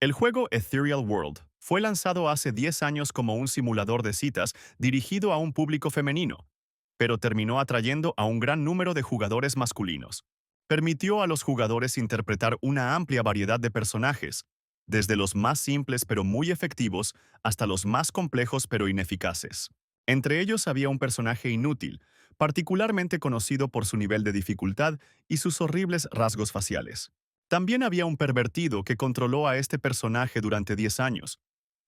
El juego Ethereal World fue lanzado hace 10 años como un simulador de citas dirigido a un público femenino, pero terminó atrayendo a un gran número de jugadores masculinos. Permitió a los jugadores interpretar una amplia variedad de personajes, desde los más simples pero muy efectivos hasta los más complejos pero ineficaces. Entre ellos había un personaje inútil, particularmente conocido por su nivel de dificultad y sus horribles rasgos faciales. También había un pervertido que controló a este personaje durante 10 años,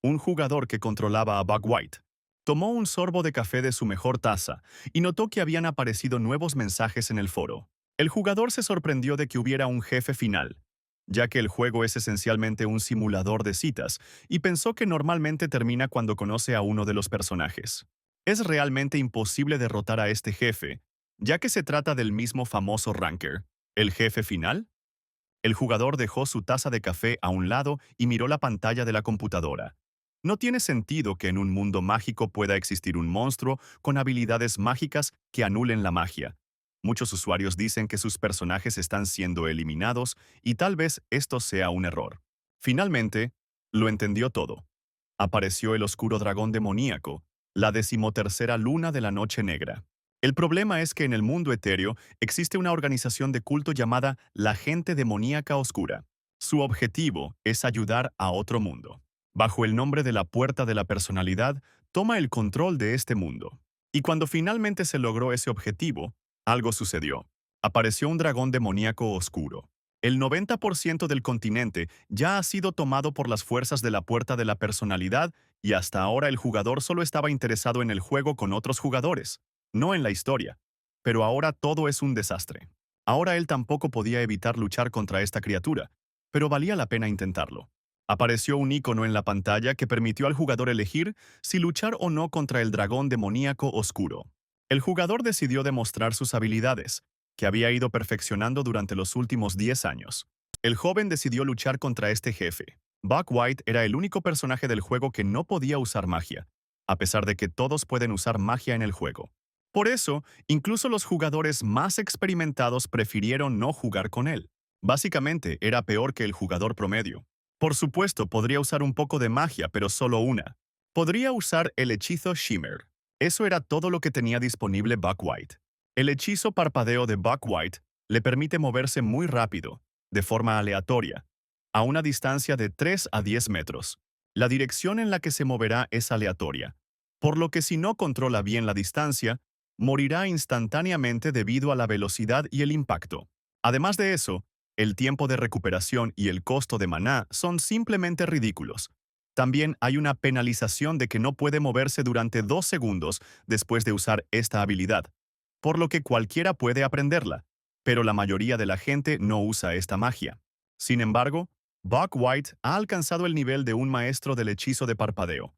un jugador que controlaba a Bug White. Tomó un sorbo de café de su mejor taza y notó que habían aparecido nuevos mensajes en el foro. El jugador se sorprendió de que hubiera un jefe final, ya que el juego es esencialmente un simulador de citas, y pensó que normalmente termina cuando conoce a uno de los personajes. Es realmente imposible derrotar a este jefe, ya que se trata del mismo famoso ranker. ¿El jefe final? El jugador dejó su taza de café a un lado y miró la pantalla de la computadora. No tiene sentido que en un mundo mágico pueda existir un monstruo con habilidades mágicas que anulen la magia. Muchos usuarios dicen que sus personajes están siendo eliminados y tal vez esto sea un error. Finalmente, lo entendió todo. Apareció el oscuro dragón demoníaco, la 13ª luna de la noche negra. El problema es que en el mundo etéreo existe una organización de culto llamada la Gente Demoníaca Oscura. Su objetivo es ayudar a otro mundo. Bajo el nombre de la Puerta de la Personalidad, toma el control de este mundo. Y cuando finalmente se logró ese objetivo, algo sucedió. Apareció un dragón demoníaco oscuro. El 90% del continente ya ha sido tomado por las fuerzas de la Puerta de la Personalidad y hasta ahora el jugador solo estaba interesado en el juego con otros jugadores, no en la historia. Pero ahora todo es un desastre. Ahora él tampoco podía evitar luchar contra esta criatura, pero valía la pena intentarlo. Apareció un icono en la pantalla que permitió al jugador elegir si luchar o no contra el dragón demoníaco oscuro. El jugador decidió demostrar sus habilidades, que había ido perfeccionando durante los últimos 10 años. El joven decidió luchar contra este jefe. Bug White era el único personaje del juego que no podía usar magia, a pesar de que todos pueden usar magia en el juego. Por eso, incluso los jugadores más experimentados prefirieron no jugar con él. Básicamente, era peor que el jugador promedio. Por supuesto, podría usar un poco de magia, pero solo una. Podría usar el hechizo Shimmer. Eso era todo lo que tenía disponible Bug White. El hechizo parpadeo de Bug White le permite moverse muy rápido, de forma aleatoria, a una distancia de 3 a 10 metros. La dirección en la que se moverá es aleatoria, por lo que si no controla bien la distancia, morirá instantáneamente debido a la velocidad y el impacto. Además de eso, el tiempo de recuperación y el costo de maná son simplemente ridículos. También hay una penalización de que no puede moverse durante 2 segundos después de usar esta habilidad, por lo que cualquiera puede aprenderla, pero la mayoría de la gente no usa esta magia. Sin embargo, Bug White ha alcanzado el nivel de un maestro del hechizo de parpadeo.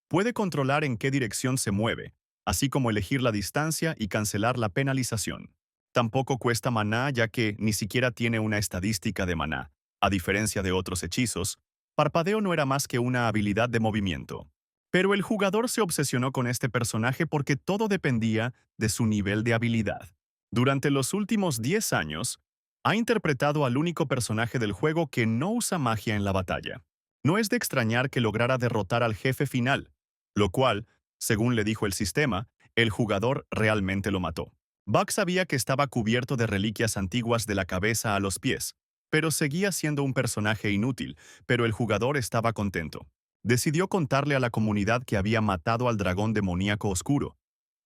Puede controlar en qué dirección se mueve, así como elegir la distancia y cancelar la penalización. Tampoco cuesta maná ya que ni siquiera tiene una estadística de maná. A diferencia de otros hechizos, parpadeo no era más que una habilidad de movimiento. Pero el jugador se obsesionó con este personaje porque todo dependía de su nivel de habilidad. Durante los últimos 10 años, ha interpretado al único personaje del juego que no usa magia en la batalla. No es de extrañar que lograra derrotar al jefe final, lo cual, según le dijo el sistema, el jugador realmente lo mató. Buck sabía que estaba cubierto de reliquias antiguas de la cabeza a los pies, pero seguía siendo un personaje inútil, pero el jugador estaba contento. Decidió contarle a la comunidad que había matado al dragón demoníaco oscuro,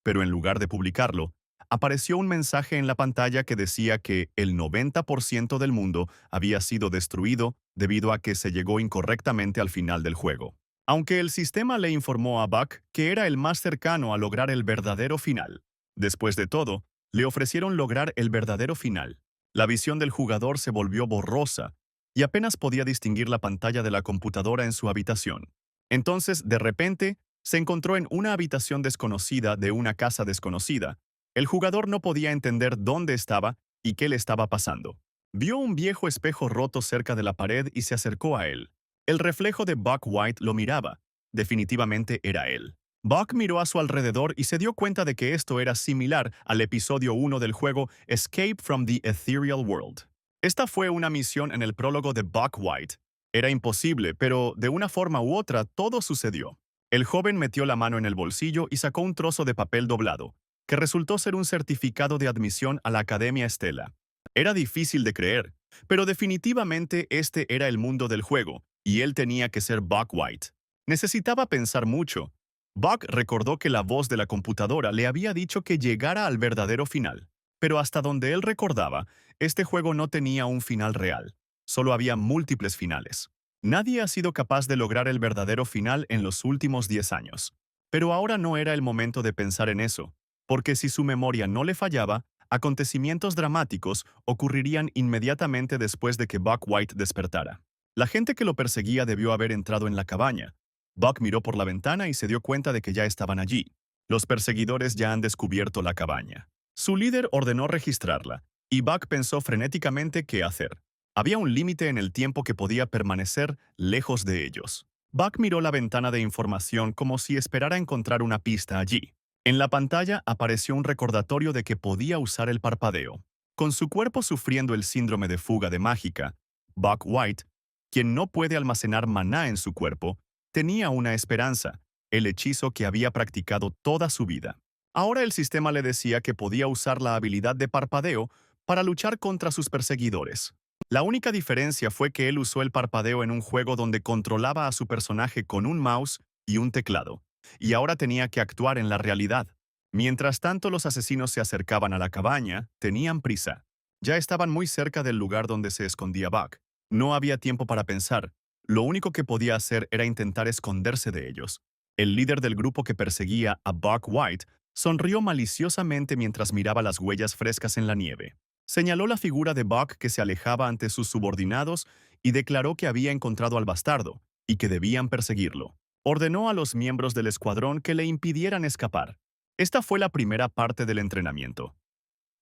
pero en lugar de publicarlo, apareció un mensaje en la pantalla que decía que el 90% del mundo había sido destruido debido a que se llegó incorrectamente al final del juego. Aunque el sistema le informó a Buck que era el más cercano a lograr el verdadero final. Después de todo, le ofrecieron lograr el verdadero final. La visión del jugador se volvió borrosa y apenas podía distinguir la pantalla de la computadora en su habitación. Entonces, de repente, se encontró en una habitación desconocida de una casa desconocida. El jugador no podía entender dónde estaba y qué le estaba pasando. Vio un viejo espejo roto cerca de la pared y se acercó a él. El reflejo de Bug White lo miraba. Definitivamente era él. Buck miró a su alrededor y se dio cuenta de que esto era similar al episodio 1 del juego Escape from the Ethereal World. Esta fue una misión en el prólogo de Bug White. Era imposible, pero de una forma u otra todo sucedió. El joven metió la mano en el bolsillo y sacó un trozo de papel doblado, que resultó ser un certificado de admisión a la Academia Estela. Era difícil de creer, pero definitivamente este era el mundo del juego, y él tenía que ser Buck White. Necesitaba pensar mucho. Buck recordó que la voz de la computadora le había dicho que llegara al verdadero final, pero hasta donde él recordaba, este juego no tenía un final real. Solo había múltiples finales. Nadie ha sido capaz de lograr el verdadero final en los últimos 10 años. Pero ahora no era el momento de pensar en eso, porque si su memoria no le fallaba, acontecimientos dramáticos ocurrirían inmediatamente después de que Buck White despertara. La gente que lo perseguía debió haber entrado en la cabaña. Buck miró por la ventana y se dio cuenta de que ya estaban allí. Los perseguidores ya han descubierto la cabaña. Su líder ordenó registrarla, y Buck pensó frenéticamente qué hacer. Había un límite en el tiempo que podía permanecer lejos de ellos. Buck miró la ventana de información como si esperara encontrar una pista allí. En la pantalla apareció un recordatorio de que podía usar el parpadeo. Con su cuerpo sufriendo el síndrome de fuga de mágica, Buck White, quien no puede almacenar maná en su cuerpo, tenía una esperanza, el hechizo que había practicado toda su vida. Ahora el sistema le decía que podía usar la habilidad de parpadeo para luchar contra sus perseguidores. La única diferencia fue que él usó el parpadeo en un juego donde controlaba a su personaje con un mouse y un teclado, y ahora tenía que actuar en la realidad. Mientras tanto los asesinos se acercaban a la cabaña, tenían prisa. Ya estaban muy cerca del lugar donde se escondía Buck. No había tiempo para pensar. Lo único que podía hacer era intentar esconderse de ellos. El líder del grupo que perseguía a Buck White sonrió maliciosamente mientras miraba las huellas frescas en la nieve. Señaló la figura de Buck que se alejaba ante sus subordinados y declaró que había encontrado al bastardo y que debían perseguirlo. Ordenó a los miembros del escuadrón que le impidieran escapar. Esta fue la primera parte del entrenamiento.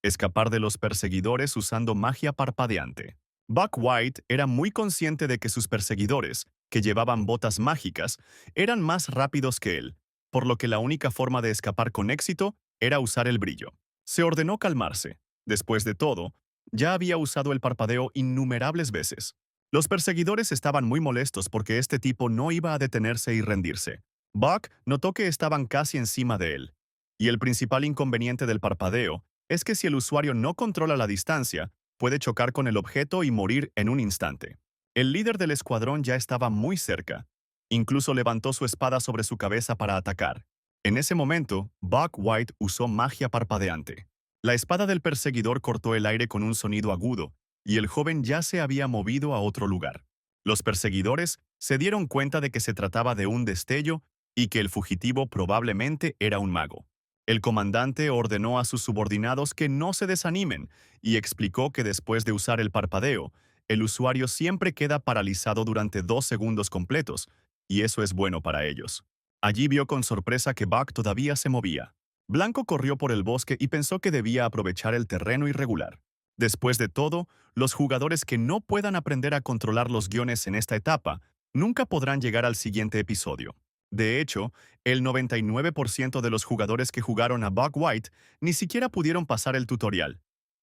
Escapar de los perseguidores usando magia parpadeante. Buck White era muy consciente de que sus perseguidores, que llevaban botas mágicas, eran más rápidos que él, por lo que la única forma de escapar con éxito era usar el brillo. Se ordenó calmarse. Después de todo, ya había usado el parpadeo innumerables veces. Los perseguidores estaban muy molestos porque este tipo no iba a detenerse y rendirse. Buck notó que estaban casi encima de él. Y el principal inconveniente del parpadeo es que si el usuario no controla la distancia, puede chocar con el objeto y morir en un instante. El líder del escuadrón ya estaba muy cerca. Incluso levantó su espada sobre su cabeza para atacar. En ese momento, Buck White usó magia parpadeante. La espada del perseguidor cortó el aire con un sonido agudo, y el joven ya se había movido a otro lugar. Los perseguidores se dieron cuenta de que se trataba de un destello y que el fugitivo probablemente era un mago. El comandante ordenó a sus subordinados que no se desanimen y explicó que después de usar el parpadeo, el usuario siempre queda paralizado durante 2 segundos completos, y eso es bueno para ellos. Allí vio con sorpresa que Buck todavía se movía. Blanco corrió por el bosque y pensó que debía aprovechar el terreno irregular. Después de todo, los jugadores que no puedan aprender a controlar los guiones en esta etapa nunca podrán llegar al siguiente episodio. De hecho, el 99% de los jugadores que jugaron a Buck White ni siquiera pudieron pasar el tutorial.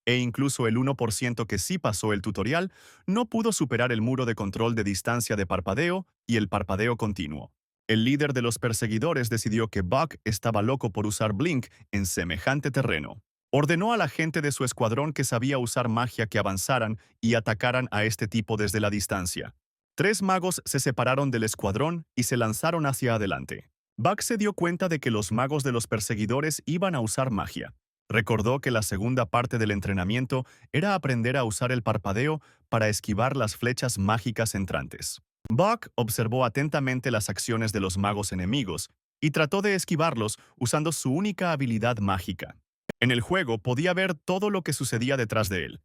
E incluso el 1% que sí pasó el tutorial no pudo superar el muro de control de distancia de parpadeo y el parpadeo continuo. El líder de los perseguidores decidió que Buck estaba loco por usar Blink en semejante terreno. Ordenó a la gente de su escuadrón que sabía usar magia que avanzaran y atacaran a este tipo desde la distancia. 3 magos se separaron del escuadrón y se lanzaron hacia adelante. Buck se dio cuenta de que los magos de los perseguidores iban a usar magia. Recordó que la segunda parte del entrenamiento era aprender a usar el parpadeo para esquivar las flechas mágicas entrantes. Buck observó atentamente las acciones de los magos enemigos y trató de esquivarlos usando su única habilidad mágica. En el juego podía ver todo lo que sucedía detrás de él,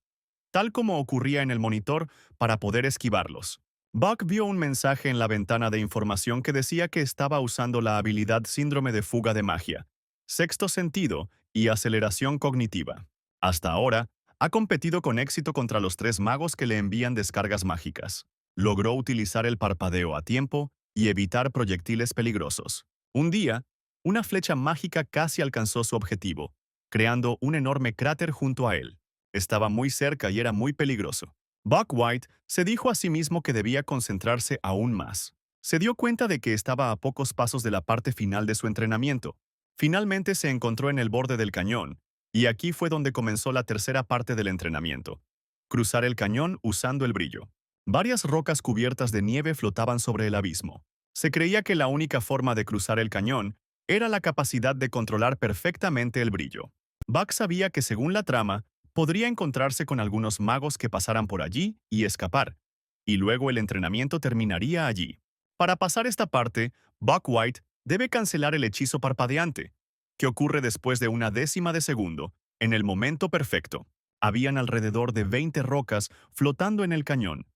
tal como ocurría en el monitor para poder esquivarlos. Buck vio un mensaje en la ventana de información que decía que estaba usando la habilidad Síndrome de Fuga de Magia, Sexto Sentido y Aceleración Cognitiva. Hasta ahora, ha competido con éxito contra los 3 magos que le envían descargas mágicas. Logró utilizar el parpadeo a tiempo y evitar proyectiles peligrosos. Un día, una flecha mágica casi alcanzó su objetivo, creando un enorme cráter junto a él. Estaba muy cerca y era muy peligroso. Buck White se dijo a sí mismo que debía concentrarse aún más. Se dio cuenta de que estaba a pocos pasos de la parte final de su entrenamiento. Finalmente se encontró en el borde del cañón, y aquí fue donde comenzó la tercera parte del entrenamiento. Cruzar el cañón usando el brillo. Varias rocas cubiertas de nieve flotaban sobre el abismo. Se creía que la única forma de cruzar el cañón era la capacidad de controlar perfectamente el brillo. Buck sabía que según la trama, podría encontrarse con algunos magos que pasaran por allí y escapar, y luego el entrenamiento terminaría allí. Para pasar esta parte, Buck White debe cancelar el hechizo parpadeante, que ocurre después de una décima de segundo, en el momento perfecto. Habían alrededor de 20 rocas flotando en el cañón,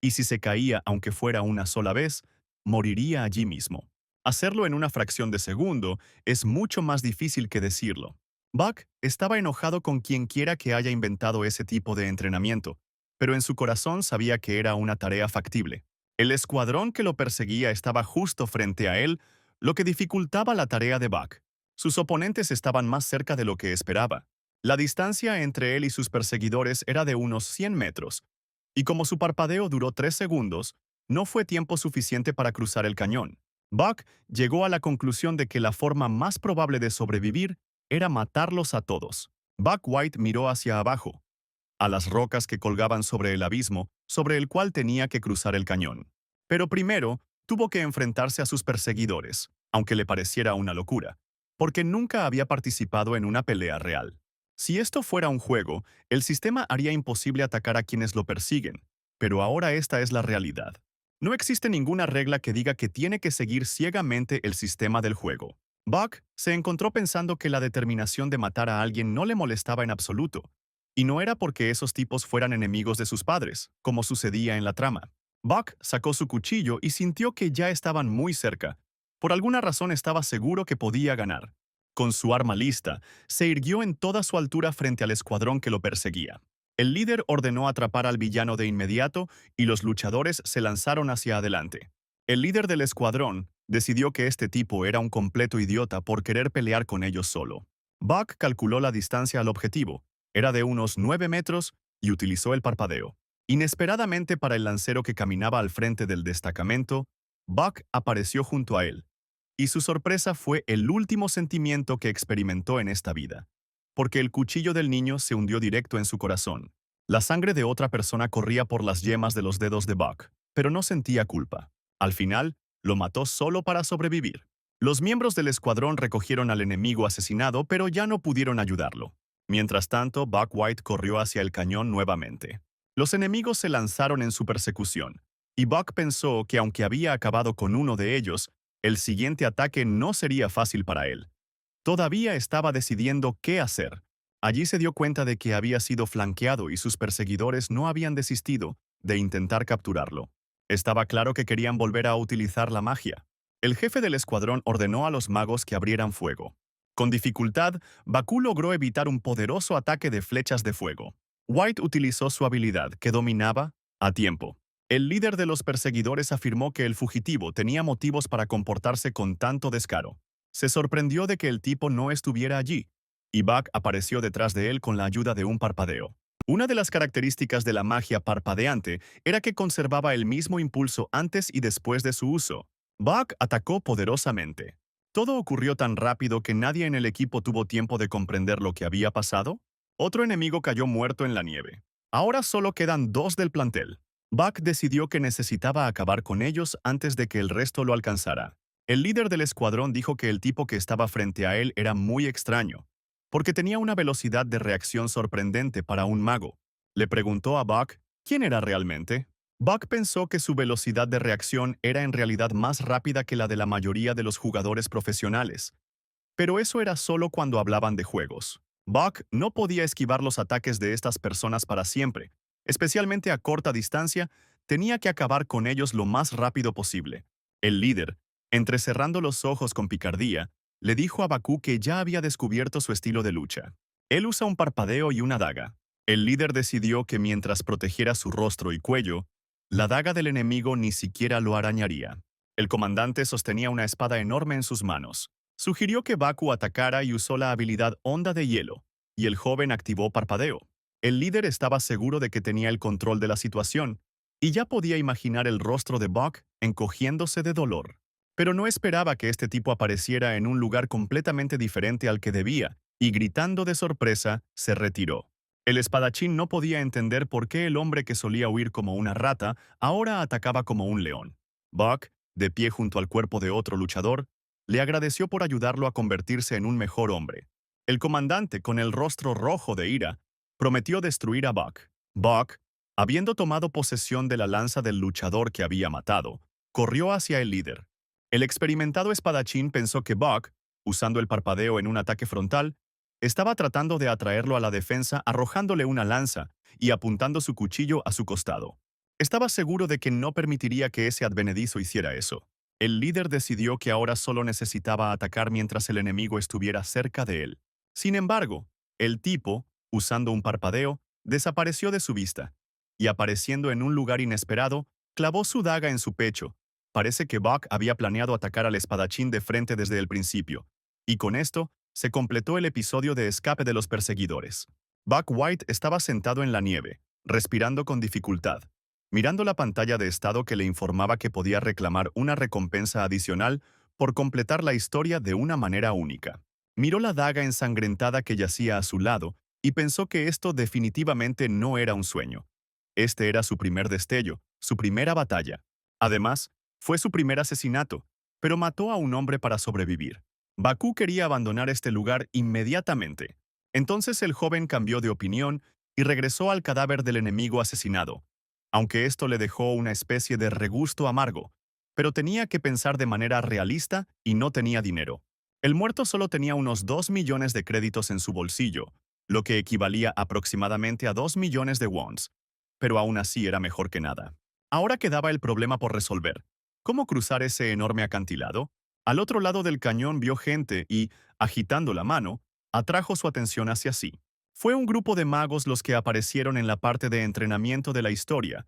y si se caía aunque fuera una sola vez, moriría allí mismo. Hacerlo en una fracción de segundo es mucho más difícil que decirlo. Buck estaba enojado con quien quiera que haya inventado ese tipo de entrenamiento, pero en su corazón sabía que era una tarea factible. El escuadrón que lo perseguía estaba justo frente a él, lo que dificultaba la tarea de Buck. Sus oponentes estaban más cerca de lo que esperaba. La distancia entre él y sus perseguidores era de unos 100 metros, y como su parpadeo duró 3 segundos, no fue tiempo suficiente para cruzar el cañón. Buck llegó a la conclusión de que la forma más probable de sobrevivir era matarlos a todos. Buck White miró hacia abajo, a las rocas que colgaban sobre el abismo, sobre el cual tenía que cruzar el cañón. Pero primero, tuvo que enfrentarse a sus perseguidores, aunque le pareciera una locura, porque nunca había participado en una pelea real. Si esto fuera un juego, el sistema haría imposible atacar a quienes lo persiguen, pero ahora esta es la realidad. No existe ninguna regla que diga que tiene que seguir ciegamente el sistema del juego. Buck se encontró pensando que la determinación de matar a alguien no le molestaba en absoluto, y no era porque esos tipos fueran enemigos de sus padres, como sucedía en la trama. Buck sacó su cuchillo y sintió que ya estaban muy cerca. Por alguna razón estaba seguro que podía ganar. Con su arma lista, se irguió en toda su altura frente al escuadrón que lo perseguía. El líder ordenó atrapar al villano de inmediato y los luchadores se lanzaron hacia adelante. El líder del escuadrón decidió que este tipo era un completo idiota por querer pelear con ellos solo. Buck calculó la distancia al objetivo. Era de unos 9 metros y utilizó el parpadeo. Inesperadamente para el lancero que caminaba al frente del destacamento, Buck apareció junto a él. Y su sorpresa fue el último sentimiento que experimentó en esta vida, porque el cuchillo del niño se hundió directo en su corazón. La sangre de otra persona corría por las yemas de los dedos de Buck, pero no sentía culpa. Al final, lo mató solo para sobrevivir. Los miembros del escuadrón recogieron al enemigo asesinado, pero ya no pudieron ayudarlo. Mientras tanto, Buck White corrió hacia el cañón nuevamente. Los enemigos se lanzaron en su persecución, y Buck pensó que aunque había acabado con uno de ellos, el siguiente ataque no sería fácil para él. Todavía estaba decidiendo qué hacer. Allí se dio cuenta de que había sido flanqueado y sus perseguidores no habían desistido de intentar capturarlo. Estaba claro que querían volver a utilizar la magia. El jefe del escuadrón ordenó a los magos que abrieran fuego. Con dificultad, Bakú logró evitar un poderoso ataque de flechas de fuego. White utilizó su habilidad, que dominaba, a tiempo. El líder de los perseguidores afirmó que el fugitivo tenía motivos para comportarse con tanto descaro. Se sorprendió de que el tipo no estuviera allí, y Buck apareció detrás de él con la ayuda de un parpadeo. Una de las características de la magia parpadeante era que conservaba el mismo impulso antes y después de su uso. Buck atacó poderosamente. Todo ocurrió tan rápido que nadie en el equipo tuvo tiempo de comprender lo que había pasado. Otro enemigo cayó muerto en la nieve. Ahora solo quedan 2 del plantel. Buck decidió que necesitaba acabar con ellos antes de que el resto lo alcanzara. El líder del escuadrón dijo que el tipo que estaba frente a él era muy extraño, porque tenía una velocidad de reacción sorprendente para un mago. Le preguntó a Buck quién era realmente. Buck pensó que su velocidad de reacción era en realidad más rápida que la de la mayoría de los jugadores profesionales. Pero eso era solo cuando hablaban de juegos. Buck no podía esquivar los ataques de estas personas para siempre. Especialmente a corta distancia, tenía que acabar con ellos lo más rápido posible. El líder, entrecerrando los ojos con picardía, le dijo a Bakú que ya había descubierto su estilo de lucha. Él usa un parpadeo y una daga. El líder decidió que mientras protegiera su rostro y cuello, la daga del enemigo ni siquiera lo arañaría. El comandante sostenía una espada enorme en sus manos. Sugirió que Bakú atacara y usó la habilidad Onda de Hielo, y el joven activó parpadeo. El líder estaba seguro de que tenía el control de la situación, y ya podía imaginar el rostro de Buck encogiéndose de dolor. Pero no esperaba que este tipo apareciera en un lugar completamente diferente al que debía, y gritando de sorpresa, se retiró. El espadachín no podía entender por qué el hombre que solía huir como una rata ahora atacaba como un león. Buck, de pie junto al cuerpo de otro luchador, le agradeció por ayudarlo a convertirse en un mejor hombre. El comandante, con el rostro rojo de ira, prometió destruir a Buck. Buck, habiendo tomado posesión de la lanza del luchador que había matado, corrió hacia el líder. El experimentado espadachín pensó que Buck, usando el parpadeo en un ataque frontal, estaba tratando de atraerlo a la defensa arrojándole una lanza y apuntando su cuchillo a su costado. Estaba seguro de que no permitiría que ese advenedizo hiciera eso. El líder decidió que ahora solo necesitaba atacar mientras el enemigo estuviera cerca de él. Sin embargo, el tipo, usando un parpadeo, desapareció de su vista, y apareciendo en un lugar inesperado, clavó su daga en su pecho. Parece que Buck había planeado atacar al espadachín de frente desde el principio, y con esto, se completó el episodio de escape de los perseguidores. Buck White estaba sentado en la nieve, respirando con dificultad, mirando la pantalla de estado que le informaba que podía reclamar una recompensa adicional por completar la historia de una manera única. Miró la daga ensangrentada que yacía a su lado y pensó que esto definitivamente no era un sueño. Este era su primer destello, su primera batalla. Además, fue su primer asesinato, pero mató a un hombre para sobrevivir. Bakú quería abandonar este lugar inmediatamente. Entonces el joven cambió de opinión y regresó al cadáver del enemigo asesinado, aunque esto le dejó una especie de regusto amargo, pero tenía que pensar de manera realista y no tenía dinero. El muerto solo tenía unos 2 millones de créditos en su bolsillo, lo que equivalía aproximadamente a 2 millones de wons, pero aún así era mejor que nada. Ahora quedaba el problema por resolver. ¿Cómo cruzar ese enorme acantilado? Al otro lado del cañón vio gente y, agitando la mano, atrajo su atención hacia sí. Fue un grupo de magos los que aparecieron en la parte de entrenamiento de la historia.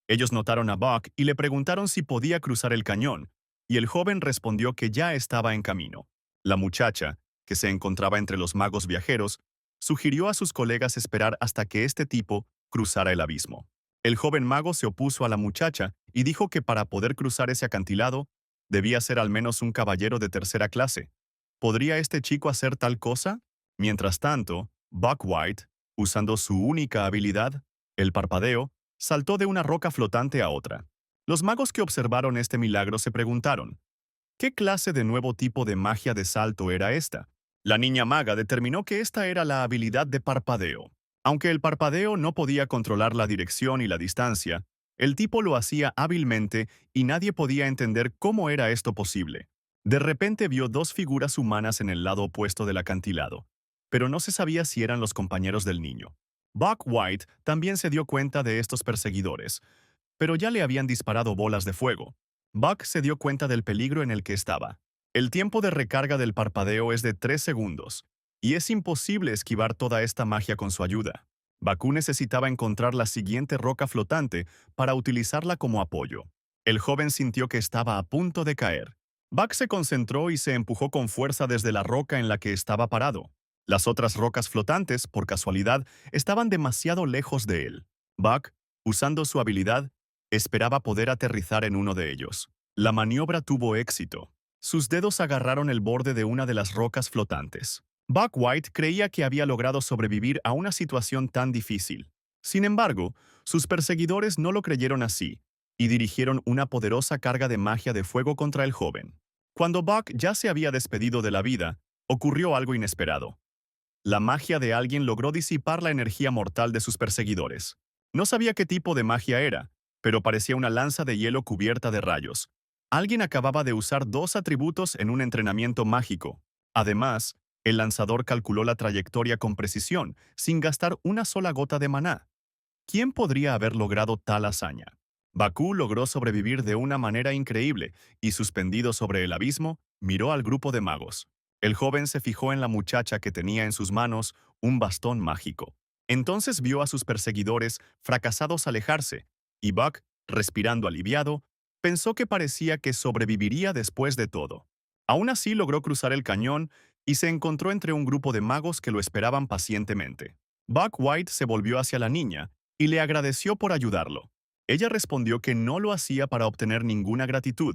Ellos notaron a Buck y le preguntaron si podía cruzar el cañón, y el joven respondió que ya estaba en camino. La muchacha, que se encontraba entre los magos viajeros, sugirió a sus colegas esperar hasta que este tipo cruzara el abismo. El joven mago se opuso a la muchacha y dijo que para poder cruzar ese acantilado, debía ser al menos un caballero de tercera clase. ¿Podría este chico hacer tal cosa? Mientras tanto, Buck White, usando su única habilidad, el parpadeo, saltó de una roca flotante a otra. Los magos que observaron este milagro se preguntaron, ¿qué clase de nuevo tipo de magia de salto era esta? La niña maga determinó que esta era la habilidad de parpadeo. Aunque el parpadeo no podía controlar la dirección y la distancia, el tipo lo hacía hábilmente y nadie podía entender cómo era esto posible. De repente vio dos figuras humanas en el lado opuesto del acantilado, pero no se sabía si eran los compañeros del niño. Buck White también se dio cuenta de estos perseguidores, pero ya le habían disparado bolas de fuego. Buck se dio cuenta del peligro en el que estaba. El tiempo de recarga del parpadeo es de 3 segundos, y es imposible esquivar toda esta magia con su ayuda. Bakú necesitaba encontrar la siguiente roca flotante para utilizarla como apoyo. El joven sintió que estaba a punto de caer. Buck se concentró y se empujó con fuerza desde la roca en la que estaba parado. Las otras rocas flotantes, por casualidad, estaban demasiado lejos de él. Buck, usando su habilidad, esperaba poder aterrizar en uno de ellos. La maniobra tuvo éxito. Sus dedos agarraron el borde de una de las rocas flotantes. Buck White creía que había logrado sobrevivir a una situación tan difícil. Sin embargo, sus perseguidores no lo creyeron así, y dirigieron una poderosa carga de magia de fuego contra el joven. Cuando Buck ya se había despedido de la vida, ocurrió algo inesperado. La magia de alguien logró disipar la energía mortal de sus perseguidores. No sabía qué tipo de magia era, pero parecía una lanza de hielo cubierta de rayos. Alguien acababa de usar dos atributos en un entrenamiento mágico. Además, el lanzador calculó la trayectoria con precisión, sin gastar una sola gota de maná. ¿Quién podría haber logrado tal hazaña? Bakú logró sobrevivir de una manera increíble y, suspendido sobre el abismo, miró al grupo de magos. El joven se fijó en la muchacha que tenía en sus manos un bastón mágico. Entonces vio a sus perseguidores fracasados alejarse, y Buck, respirando aliviado, pensó que parecía que sobreviviría después de todo. Aún así logró cruzar el cañón y se encontró entre un grupo de magos que lo esperaban pacientemente. Buck White se volvió hacia la niña y le agradeció por ayudarlo. Ella respondió que no lo hacía para obtener ninguna gratitud,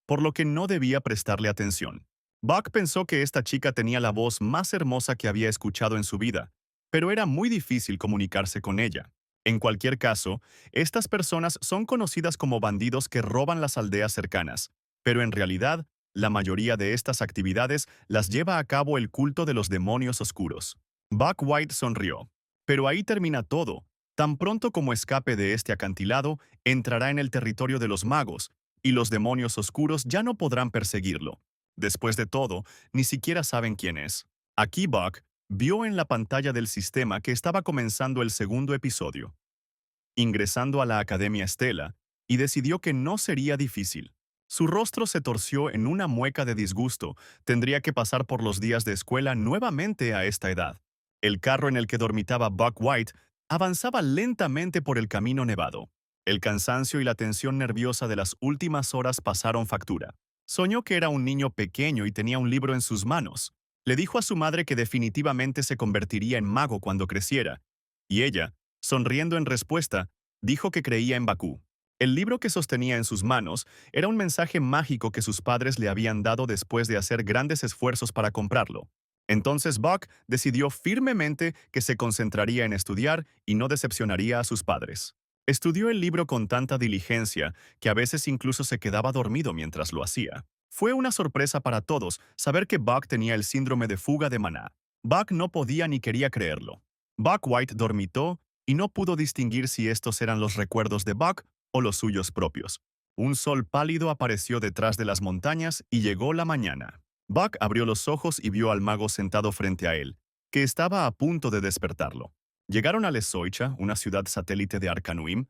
por lo que no debía prestarle atención. Buck pensó que esta chica tenía la voz más hermosa que había escuchado en su vida, pero era muy difícil comunicarse con ella. En cualquier caso, estas personas son conocidas como bandidos que roban las aldeas cercanas, pero en realidad, la mayoría de estas actividades las lleva a cabo el culto de los demonios oscuros. Buck White sonrió. Pero ahí termina todo. Tan pronto como escape de este acantilado, entrará en el territorio de los magos, y los demonios oscuros ya no podrán perseguirlo. Después de todo, ni siquiera saben quién es. Aquí Buck vio en la pantalla del sistema que estaba comenzando el segundo episodio. Ingresando a la Academia Estela, y decidió que no sería difícil. Su rostro se torció en una mueca de disgusto. Tendría que pasar por los días de escuela nuevamente a esta edad. El carro en el que dormitaba Buck White avanzaba lentamente por el camino nevado. El cansancio y la tensión nerviosa de las últimas horas pasaron factura. Soñó que era un niño pequeño y tenía un libro en sus manos. Le dijo a su madre que definitivamente se convertiría en mago cuando creciera, y ella, sonriendo en respuesta, dijo que creía en Bakú. El libro que sostenía en sus manos era un mensaje mágico que sus padres le habían dado después de hacer grandes esfuerzos para comprarlo. Entonces Buck decidió firmemente que se concentraría en estudiar y no decepcionaría a sus padres. Estudió el libro con tanta diligencia que a veces incluso se quedaba dormido mientras lo hacía. Fue una sorpresa para todos saber que Buck tenía el síndrome de fuga de maná. Buck no podía ni quería creerlo. Buck White dormitó y no pudo distinguir si estos eran los recuerdos de Buck o los suyos propios. Un sol pálido apareció detrás de las montañas y llegó la mañana. Buck abrió los ojos y vio al mago sentado frente a él, que estaba a punto de despertarlo. Llegaron a Lesoicha, una ciudad satélite de Arcanuim,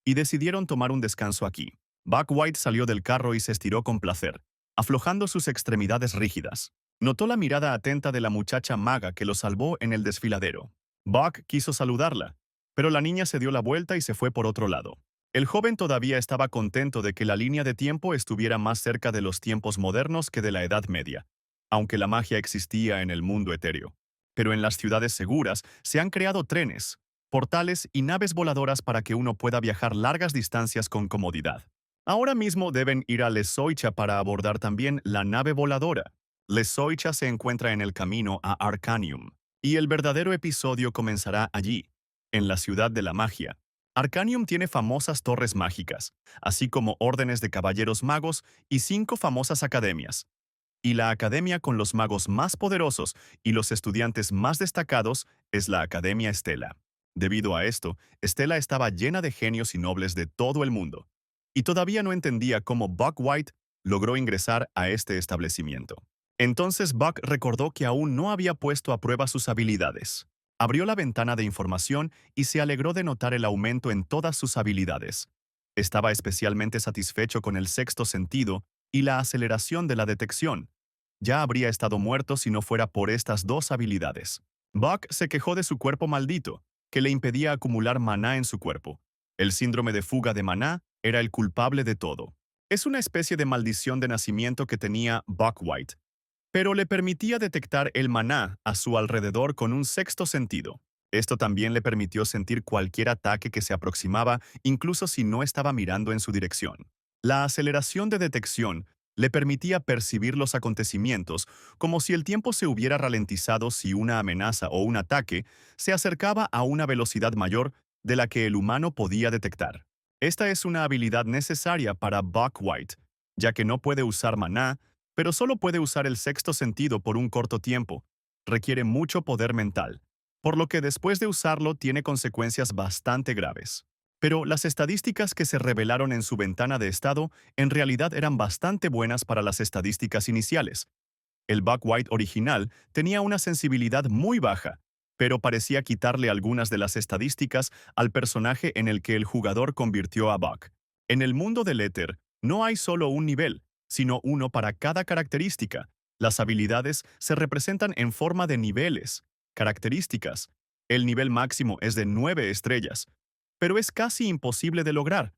y decidieron tomar un descanso aquí. Buck White salió del carro y se estiró con placer, aflojando sus extremidades rígidas. Notó la mirada atenta de la muchacha maga que lo salvó en el desfiladero. Buck quiso saludarla, pero la niña se dio la vuelta y se fue por otro lado. El joven todavía estaba contento de que la línea de tiempo estuviera más cerca de los tiempos modernos que de la Edad Media, aunque la magia existía en el mundo etéreo. Pero en las ciudades seguras se han creado trenes, portales y naves voladoras para que uno pueda viajar largas distancias con comodidad. Ahora mismo deben ir a Lesoicha para abordar también la nave voladora. Lesoicha se encuentra en el camino a Arcanium, y el verdadero episodio comenzará allí, en la ciudad de la magia. Arcanium tiene famosas torres mágicas, así como órdenes de caballeros magos y 5 famosas academias. Y la academia con los magos más poderosos y los estudiantes más destacados es la Academia Estela. Debido a esto, Estela estaba llena de genios y nobles de todo el mundo, y todavía no entendía cómo Buck White logró ingresar a este establecimiento. Entonces Buck recordó que aún no había puesto a prueba sus habilidades. Abrió la ventana de información y se alegró de notar el aumento en todas sus habilidades. Estaba especialmente satisfecho con el sexto sentido y la aceleración de la detección. Ya habría estado muerto si no fuera por estas 2 habilidades. Buck se quejó de su cuerpo maldito, que le impedía acumular maná en su cuerpo. El síndrome de fuga de maná era el culpable de todo. Es una especie de maldición de nacimiento que tenía Buck White, pero le permitía detectar el maná a su alrededor con un sexto sentido. Esto también le permitió sentir cualquier ataque que se aproximaba, incluso si no estaba mirando en su dirección. La aceleración de detección le permitía percibir los acontecimientos como si el tiempo se hubiera ralentizado si una amenaza o un ataque se acercaba a una velocidad mayor de la que el humano podía detectar. Esta es una habilidad necesaria para Buck White, ya que no puede usar maná, pero solo puede usar el sexto sentido por un corto tiempo. Requiere mucho poder mental, por lo que después de usarlo tiene consecuencias bastante graves. Pero las estadísticas que se revelaron en su ventana de estado en realidad eran bastante buenas para las estadísticas iniciales. El Buck White original tenía una sensibilidad muy baja, pero parecía quitarle algunas de las estadísticas al personaje en el que el jugador convirtió a Buck. En el mundo del éter, no hay solo un nivel, sino uno para cada característica. Las habilidades se representan en forma de niveles, características. El nivel máximo es de 9 estrellas, pero es casi imposible de lograr.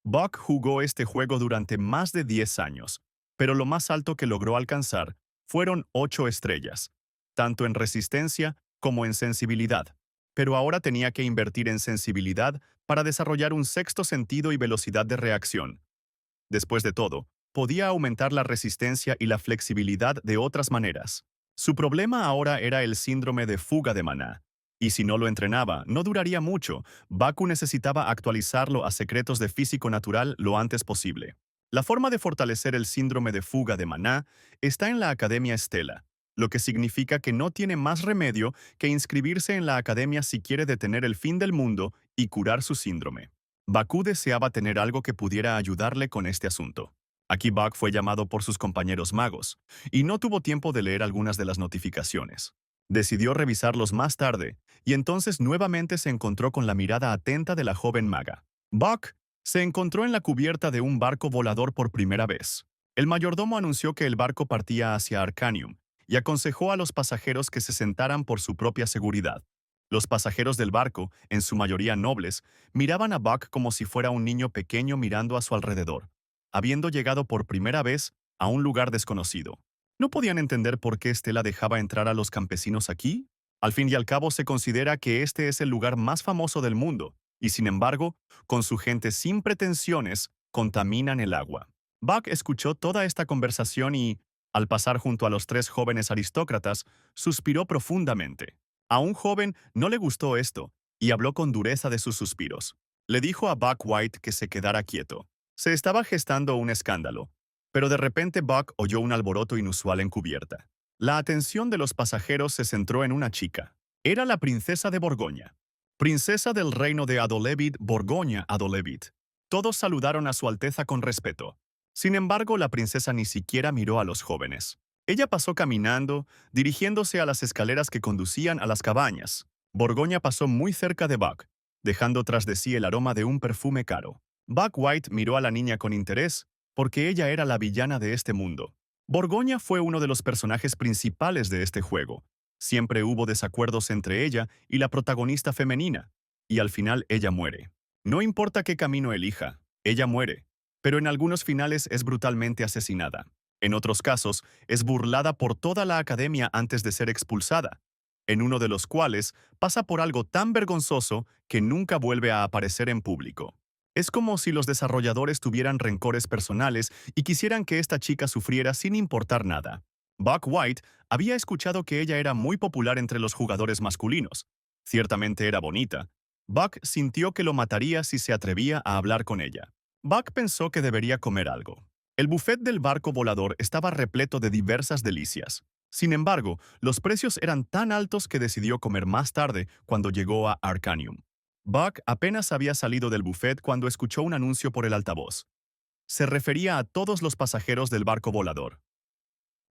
Buck jugó este juego durante más de 10 años, pero lo más alto que logró alcanzar fueron 8 estrellas, tanto en resistencia como en sensibilidad. pero ahora tenía que invertir en sensibilidad para desarrollar un sexto sentido y velocidad de reacción. Después de todo, podía aumentar la resistencia y la flexibilidad de otras maneras. Su problema ahora era el síndrome de fuga de maná. Y si no lo entrenaba, no duraría mucho. Baku necesitaba actualizarlo a secretos de físico natural lo antes posible. La forma de fortalecer el síndrome de fuga de maná está en la Academia Estela, lo que significa que no tiene más remedio que inscribirse en la academia si quiere detener el fin del mundo y curar su síndrome. Baku deseaba tener algo que pudiera ayudarle con este asunto. Aquí Buck fue llamado por sus compañeros magos, y no tuvo tiempo de leer algunas de las notificaciones. Decidió revisarlos más tarde, y entonces nuevamente se encontró con la mirada atenta de la joven maga. Buck se encontró en la cubierta de un barco volador por primera vez. El mayordomo anunció que el barco partía hacia Arcanium, y aconsejó a los pasajeros que se sentaran por su propia seguridad. Los pasajeros del barco, en su mayoría nobles, miraban a Buck como si fuera un niño pequeño mirando a su alrededor, habiendo llegado por primera vez a un lugar desconocido. ¿No podían entender por qué Estela dejaba entrar a los campesinos aquí? Al fin y al cabo se considera que este es el lugar más famoso del mundo, y sin embargo, con su gente sin pretensiones, contaminan el agua. Buck escuchó toda esta conversación y, al pasar junto a los tres jóvenes aristócratas, suspiró profundamente. A un joven no le gustó esto, y habló con dureza de sus suspiros. Le dijo a Buck White que se quedara quieto. Se estaba gestando un escándalo, pero de repente Buck oyó un alboroto inusual en cubierta. La atención de los pasajeros se centró en una chica. Era la princesa de Borgoña. Princesa del reino de Adolevit, Borgoña Adolevit. Todos saludaron a su Alteza con respeto. Sin embargo, la princesa ni siquiera miró a los jóvenes. Ella pasó caminando, dirigiéndose a las escaleras que conducían a las cabañas. Borgoña pasó muy cerca de Buck, dejando tras de sí el aroma de un perfume caro. Buck White miró a la niña con interés, porque ella era la villana de este mundo. Borgoña fue uno de los personajes principales de este juego. Siempre hubo desacuerdos entre ella y la protagonista femenina, y al final ella muere. No importa qué camino elija, ella muere, pero en algunos finales es brutalmente asesinada. En otros casos, es burlada por toda la academia antes de ser expulsada, en uno de los cuales pasa por algo tan vergonzoso que nunca vuelve a aparecer en público. Es como si los desarrolladores tuvieran rencores personales y quisieran que esta chica sufriera sin importar nada. Buck White había escuchado que ella era muy popular entre los jugadores masculinos. Ciertamente era bonita. Buck sintió que lo mataría si se atrevía a hablar con ella. Buck pensó que debería comer algo. El buffet del barco volador estaba repleto de diversas delicias. Sin embargo, los precios eran tan altos que decidió comer más tarde cuando llegó a Arcanium. Buck apenas había salido del buffet cuando escuchó un anuncio por el altavoz. Se refería a todos los pasajeros del barco volador.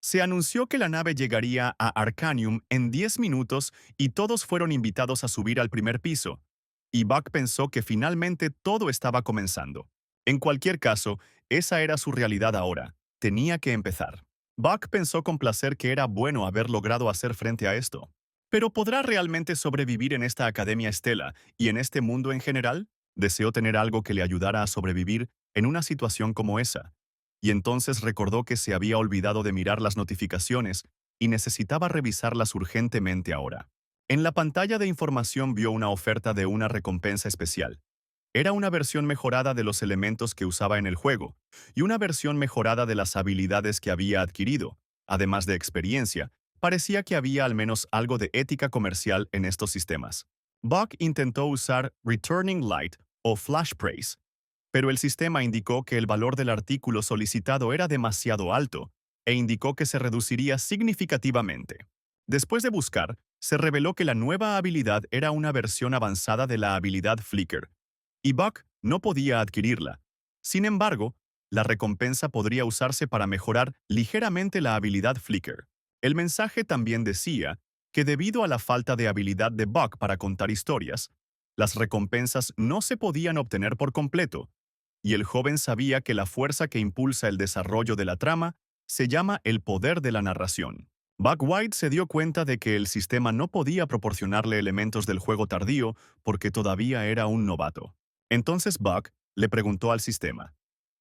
Se anunció que la nave llegaría a Arcanium en 10 minutos y todos fueron invitados a subir al primer piso. Y Buck pensó que finalmente todo estaba comenzando. En cualquier caso, esa era su realidad ahora. Tenía que empezar. Buck pensó con placer que era bueno haber logrado hacer frente a esto. ¿Pero podrá realmente sobrevivir en esta Academia Estela y en este mundo en general? Deseó tener algo que le ayudara a sobrevivir en una situación como esa. Y entonces recordó que se había olvidado de mirar las notificaciones y necesitaba revisarlas urgentemente ahora. En la pantalla de información vio una oferta de una recompensa especial. Era una versión mejorada de los elementos que usaba en el juego y una versión mejorada de las habilidades que había adquirido. Además de experiencia, parecía que había al menos algo de ética comercial en estos sistemas. Buck intentó usar Returning Light o Flash Praise, pero el sistema indicó que el valor del artículo solicitado era demasiado alto e indicó que se reduciría significativamente. Después de buscar, se reveló que la nueva habilidad era una versión avanzada de la habilidad Flicker, y Buck no podía adquirirla. Sin embargo, la recompensa podría usarse para mejorar ligeramente la habilidad Flicker. El mensaje también decía que debido a la falta de habilidad de Buck para contar historias, las recompensas no se podían obtener por completo, y el joven sabía que la fuerza que impulsa el desarrollo de la trama se llama el poder de la narración. Buck White se dio cuenta de que el sistema no podía proporcionarle elementos del juego tardío porque todavía era un novato. Entonces Buck le preguntó al sistema,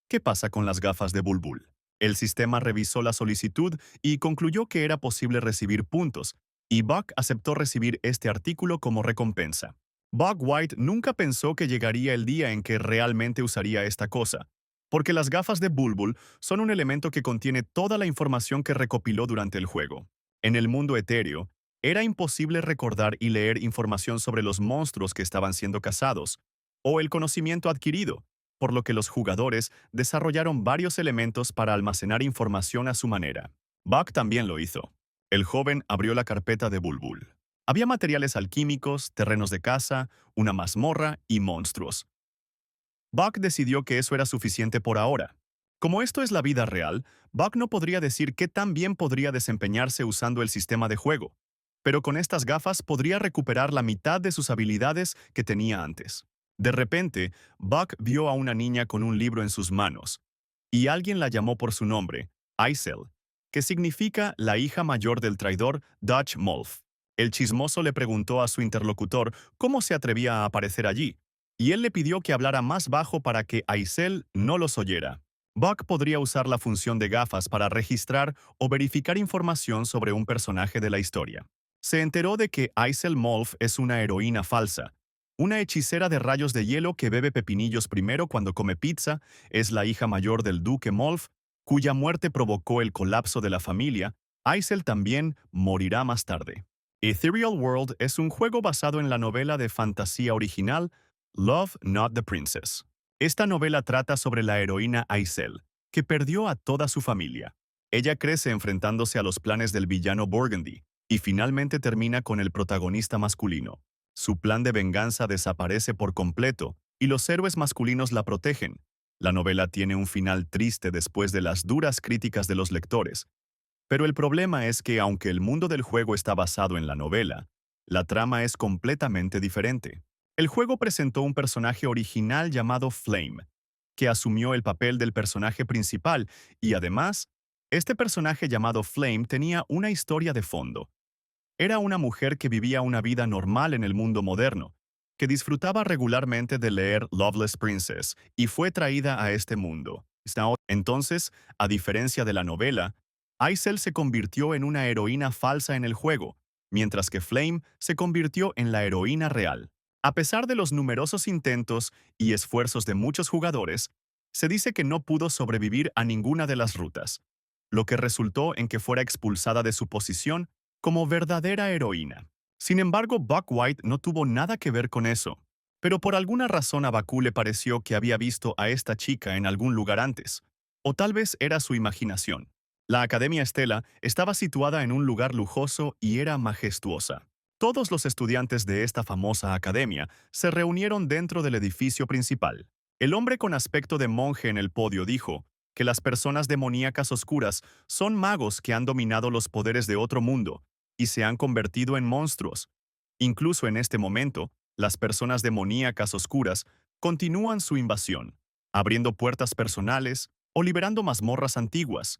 ¿qué pasa con las gafas de Bulbul? El sistema revisó la solicitud y concluyó que era posible recibir puntos, y Buck aceptó recibir este artículo como recompensa. Buck White nunca pensó que llegaría el día en que realmente usaría esta cosa, porque las gafas de Bulbul son un elemento que contiene toda la información que recopiló durante el juego. En el mundo etéreo, era imposible recordar y leer información sobre los monstruos que estaban siendo cazados, o el conocimiento adquirido, por lo que los jugadores desarrollaron varios elementos para almacenar información a su manera. Buck también lo hizo. El joven abrió la carpeta de Bulbul. Había materiales alquímicos, terrenos de caza, una mazmorra y monstruos. Buck decidió que eso era suficiente por ahora. Como esto es la vida real, Buck no podría decir qué tan bien podría desempeñarse usando el sistema de juego, pero con estas gafas podría recuperar la mitad de sus habilidades que tenía antes. De repente, Buck vio a una niña con un libro en sus manos, y alguien la llamó por su nombre, Aisel, que significa la hija mayor del traidor Dutch Molf. El chismoso le preguntó a su interlocutor cómo se atrevía a aparecer allí, y él le pidió que hablara más bajo para que Aisel no los oyera. Buck podría usar la función de gafas para registrar o verificar información sobre un personaje de la historia. Se enteró de que Aisel Molf es una heroína falsa, una hechicera de rayos de hielo que bebe pepinillos primero cuando come pizza, es la hija mayor del duque Molf, cuya muerte provocó el colapso de la familia. Aisel también morirá más tarde. Ethereal World es un juego basado en la novela de fantasía original Love, Not the Princess. Esta novela trata sobre la heroína Aisel, que perdió a toda su familia. Ella crece enfrentándose a los planes del villano Burgundy, y finalmente termina con el protagonista masculino. Su plan de venganza desaparece por completo, y los héroes masculinos la protegen. La novela tiene un final triste después de las duras críticas de los lectores. Pero el problema es que aunque el mundo del juego está basado en la novela, la trama es completamente diferente. El juego presentó un personaje original llamado Flame, que asumió el papel del personaje principal y además, este personaje llamado Flame tenía una historia de fondo. Era una mujer que vivía una vida normal en el mundo moderno, que disfrutaba regularmente de leer Loveless Princess y fue traída a este mundo. Entonces, a diferencia de la novela, Aisel se convirtió en una heroína falsa en el juego, mientras que Flame se convirtió en la heroína real. A pesar de los numerosos intentos y esfuerzos de muchos jugadores, se dice que no pudo sobrevivir a ninguna de las rutas, lo que resultó en que fuera expulsada de su posición como verdadera heroína. Sin embargo, Buck White no tuvo nada que ver con eso, pero por alguna razón a Bakú le pareció que había visto a esta chica en algún lugar antes, o tal vez era su imaginación. La Academia Estela estaba situada en un lugar lujoso y era majestuosa. Todos los estudiantes de esta famosa academia se reunieron dentro del edificio principal. El hombre con aspecto de monje en el podio dijo que las personas demoníacas oscuras son magos que han dominado los poderes de otro mundo y se han convertido en monstruos. Incluso en este momento, las personas demoníacas oscuras continúan su invasión, abriendo puertas personales o liberando mazmorras antiguas.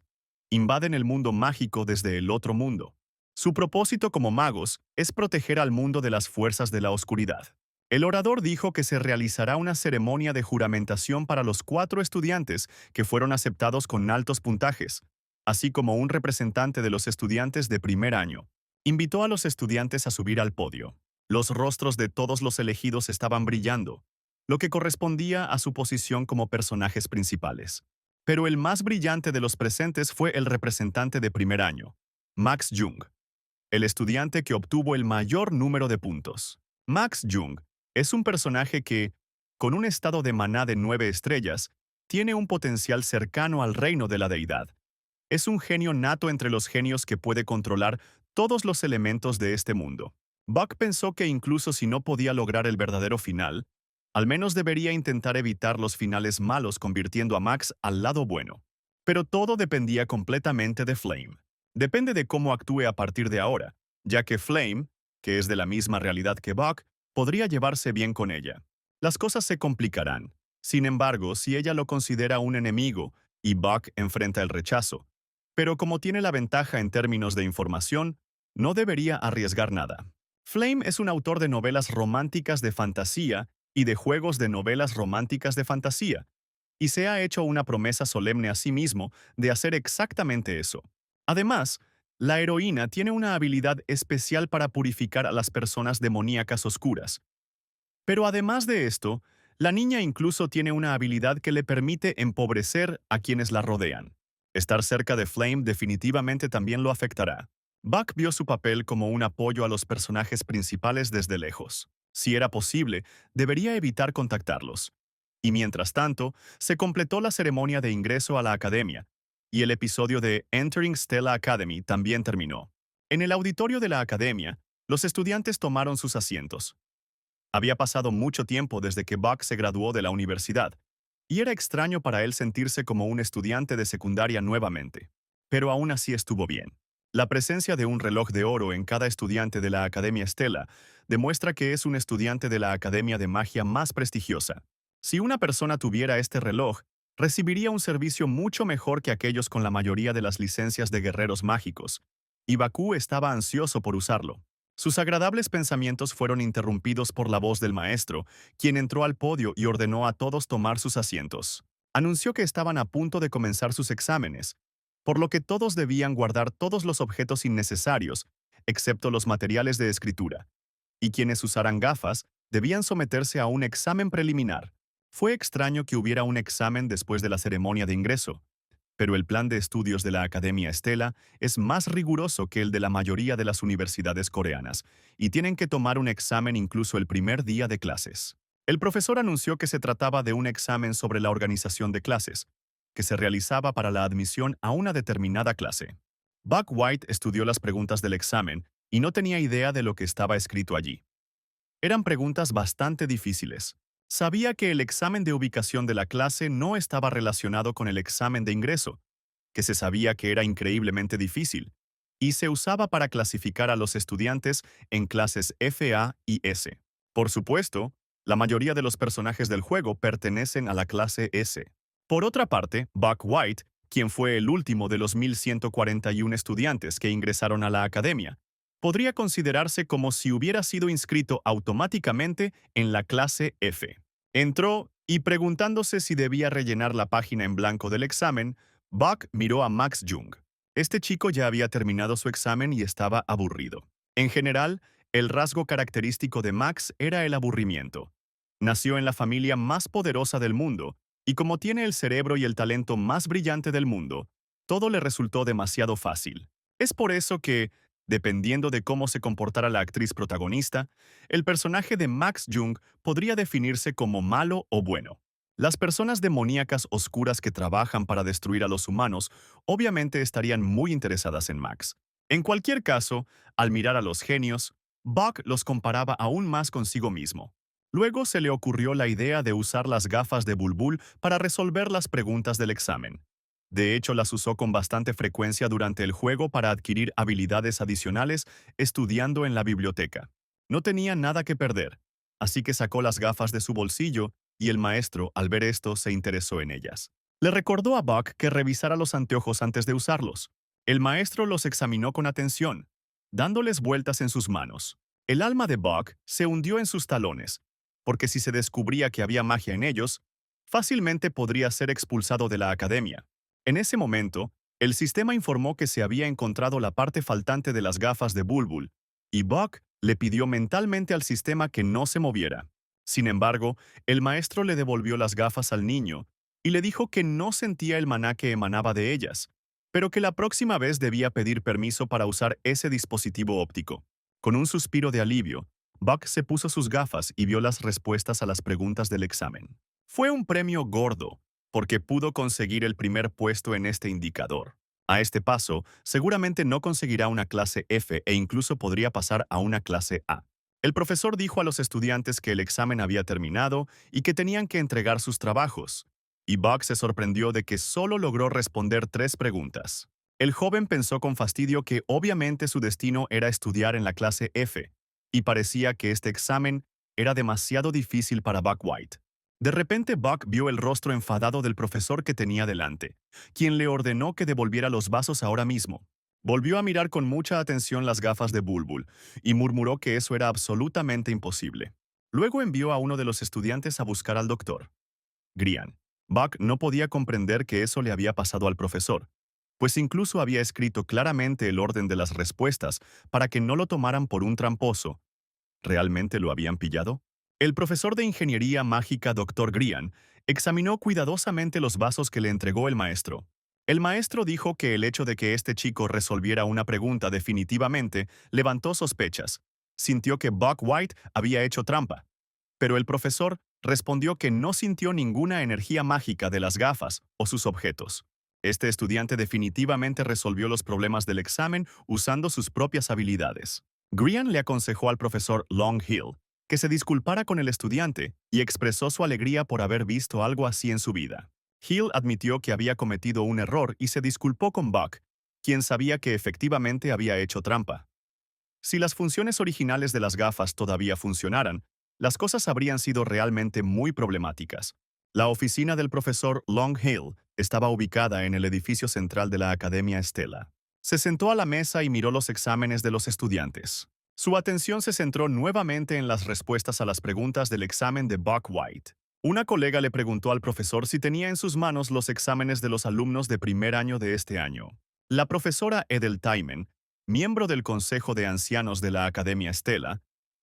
Invaden el mundo mágico desde el otro mundo. Su propósito como magos es proteger al mundo de las fuerzas de la oscuridad. El orador dijo que se realizará una ceremonia de juramentación para los 4 estudiantes que fueron aceptados con altos puntajes, así como un representante de los estudiantes de primer año. Invitó a los estudiantes a subir al podio. Los rostros de todos los elegidos estaban brillando, lo que correspondía a su posición como personajes principales. Pero el más brillante de los presentes fue el representante de primer año, Max Jung, el estudiante que obtuvo el mayor número de puntos. Max Jung es un personaje que, con un estado de maná de 9 estrellas, tiene un potencial cercano al reino de la deidad. Es un genio nato entre los genios que puede controlar todos los elementos de este mundo. Buck pensó que incluso si no podía lograr el verdadero final, al menos debería intentar evitar los finales malos convirtiendo a Max al lado bueno. Pero todo dependía completamente de Flame. Depende de cómo actúe a partir de ahora, ya que Flame, que es de la misma realidad que Buck, podría llevarse bien con ella. Las cosas se complicarán. Sin embargo, si ella lo considera un enemigo y Buck enfrenta el rechazo, pero como tiene la ventaja en términos de información, no debería arriesgar nada. Flame es un autor de novelas románticas de fantasía y de juegos de novelas románticas de fantasía, y se ha hecho una promesa solemne a sí mismo de hacer exactamente eso. Además, La heroína tiene una habilidad especial para purificar a las personas demoníacas oscuras. Pero además de esto, la niña incluso tiene una habilidad que le permite empobrecer a quienes la rodean. Estar cerca de Flame definitivamente también lo afectará. Buck vio su papel como un apoyo a los personajes principales desde lejos. Si era posible, debería evitar contactarlos. Y mientras tanto, se completó la ceremonia de ingreso a la academia, y el episodio de Entering Stella Academy también terminó. En el auditorio de la academia, los estudiantes tomaron sus asientos. Había pasado mucho tiempo desde que Buck se graduó de la universidad, y era extraño para él sentirse como un estudiante de secundaria nuevamente. Pero aún así estuvo bien. La presencia de un reloj de oro en cada estudiante de la Academia Stella demuestra que es un estudiante de la Academia de Magia más prestigiosa. Si una persona tuviera este reloj, recibiría un servicio mucho mejor que aquellos con la mayoría de las licencias de guerreros mágicos, y Bakú estaba ansioso por usarlo. Sus agradables pensamientos fueron interrumpidos por la voz del maestro, quien entró al podio y ordenó a todos tomar sus asientos. Anunció que estaban a punto de comenzar sus exámenes, por lo que todos debían guardar todos los objetos innecesarios, excepto los materiales de escritura, y quienes usaran gafas debían someterse a un examen preliminar. Fue extraño que hubiera un examen después de la ceremonia de ingreso, pero el plan de estudios de la Academia Stella es más riguroso que el de la mayoría de las universidades coreanas, y tienen que tomar un examen incluso el primer día de clases. El profesor anunció que se trataba de un examen sobre la organización de clases, que se realizaba para la admisión a una determinada clase. Buck White estudió las preguntas del examen y no tenía idea de lo que estaba escrito allí. Eran preguntas bastante difíciles. Sabía que el examen de ubicación de la clase no estaba relacionado con el examen de ingreso, que se sabía que era increíblemente difícil, y se usaba para clasificar a los estudiantes en clases FA y S. Por supuesto, la mayoría de los personajes del juego pertenecen a la clase S. Por otra parte, Buck White, quien fue el último de los 1141 estudiantes que ingresaron a la academia, podría considerarse como si hubiera sido inscrito automáticamente en la clase F. Entró y preguntándose si debía rellenar la página en blanco del examen, Buck miró a Max Jung. Este chico ya había terminado su examen y estaba aburrido. En general, el rasgo característico de Max era el aburrimiento. Nació en la familia más poderosa del mundo, y como tiene el cerebro y el talento más brillante del mundo, todo le resultó demasiado fácil. Es por eso que, dependiendo de cómo se comportara la actriz protagonista, el personaje de Max Jung podría definirse como malo o bueno. Las personas demoníacas oscuras que trabajan para destruir a los humanos obviamente estarían muy interesadas en Max. En cualquier caso, al mirar a los genios, Buck los comparaba aún más consigo mismo. Luego se le ocurrió la idea de usar las gafas de Bulbul para resolver las preguntas del examen. De hecho, las usó con bastante frecuencia durante el juego para adquirir habilidades adicionales estudiando en la biblioteca. No tenía nada que perder, así que sacó las gafas de su bolsillo y el maestro, al ver esto, se interesó en ellas. Le recordó a Buck que revisara los anteojos antes de usarlos. El maestro los examinó con atención, dándoles vueltas en sus manos. El alma de Buck se hundió en sus talones, porque si se descubría que había magia en ellos, fácilmente podría ser expulsado de la academia. En ese momento, el sistema informó que se había encontrado la parte faltante de las gafas de Bulbul, y Buck le pidió mentalmente al sistema que no se moviera. Sin embargo, el maestro le devolvió las gafas al niño y le dijo que no sentía el maná que emanaba de ellas, pero que la próxima vez debía pedir permiso para usar ese dispositivo óptico. Con un suspiro de alivio, Buck se puso sus gafas y vio las respuestas a las preguntas del examen. Fue un premio gordo, porque pudo conseguir el primer puesto en este indicador. A este paso, seguramente no conseguirá una clase F e incluso podría pasar a una clase A. El profesor dijo a los estudiantes que el examen había terminado y que tenían que entregar sus trabajos, y Buck se sorprendió de que solo logró responder 3 preguntas. El joven pensó con fastidio que obviamente su destino era estudiar en la clase F, y parecía que este examen era demasiado difícil para Buck White. De repente Buck vio el rostro enfadado del profesor que tenía delante, quien le ordenó que devolviera los vasos ahora mismo. Volvió a mirar con mucha atención las gafas de Bulbul y murmuró que eso era absolutamente imposible. Luego envió a uno de los estudiantes a buscar al doctor. Grian. Buck no podía comprender que eso le había pasado al profesor, pues incluso había escrito claramente el orden de las respuestas para que no lo tomaran por un tramposo. ¿Realmente lo habían pillado? El profesor de ingeniería mágica Dr. Grian examinó cuidadosamente los vasos que le entregó el maestro. El maestro dijo que el hecho de que este chico resolviera una pregunta definitivamente levantó sospechas. Sintió que Buck White había hecho trampa. Pero el profesor respondió que no sintió ninguna energía mágica de las gafas o sus objetos. Este estudiante definitivamente resolvió los problemas del examen usando sus propias habilidades. Grian le aconsejó al profesor Long Hill que se disculpara con el estudiante y expresó su alegría por haber visto algo así en su vida. Hill admitió que había cometido un error y se disculpó con Buck, quien sabía que efectivamente había hecho trampa. Si las funciones originales de las gafas todavía funcionaran, las cosas habrían sido realmente muy problemáticas. La oficina del profesor Long Hill estaba ubicada en el edificio central de la Academia Stella. Se sentó a la mesa y miró los exámenes de los estudiantes. Su atención se centró nuevamente en las respuestas a las preguntas del examen de Buck White. Una colega le preguntó al profesor si tenía en sus manos los exámenes de los alumnos de primer año de este año. La profesora Ethel Tyman, miembro del Consejo de Ancianos de la Academia Stella,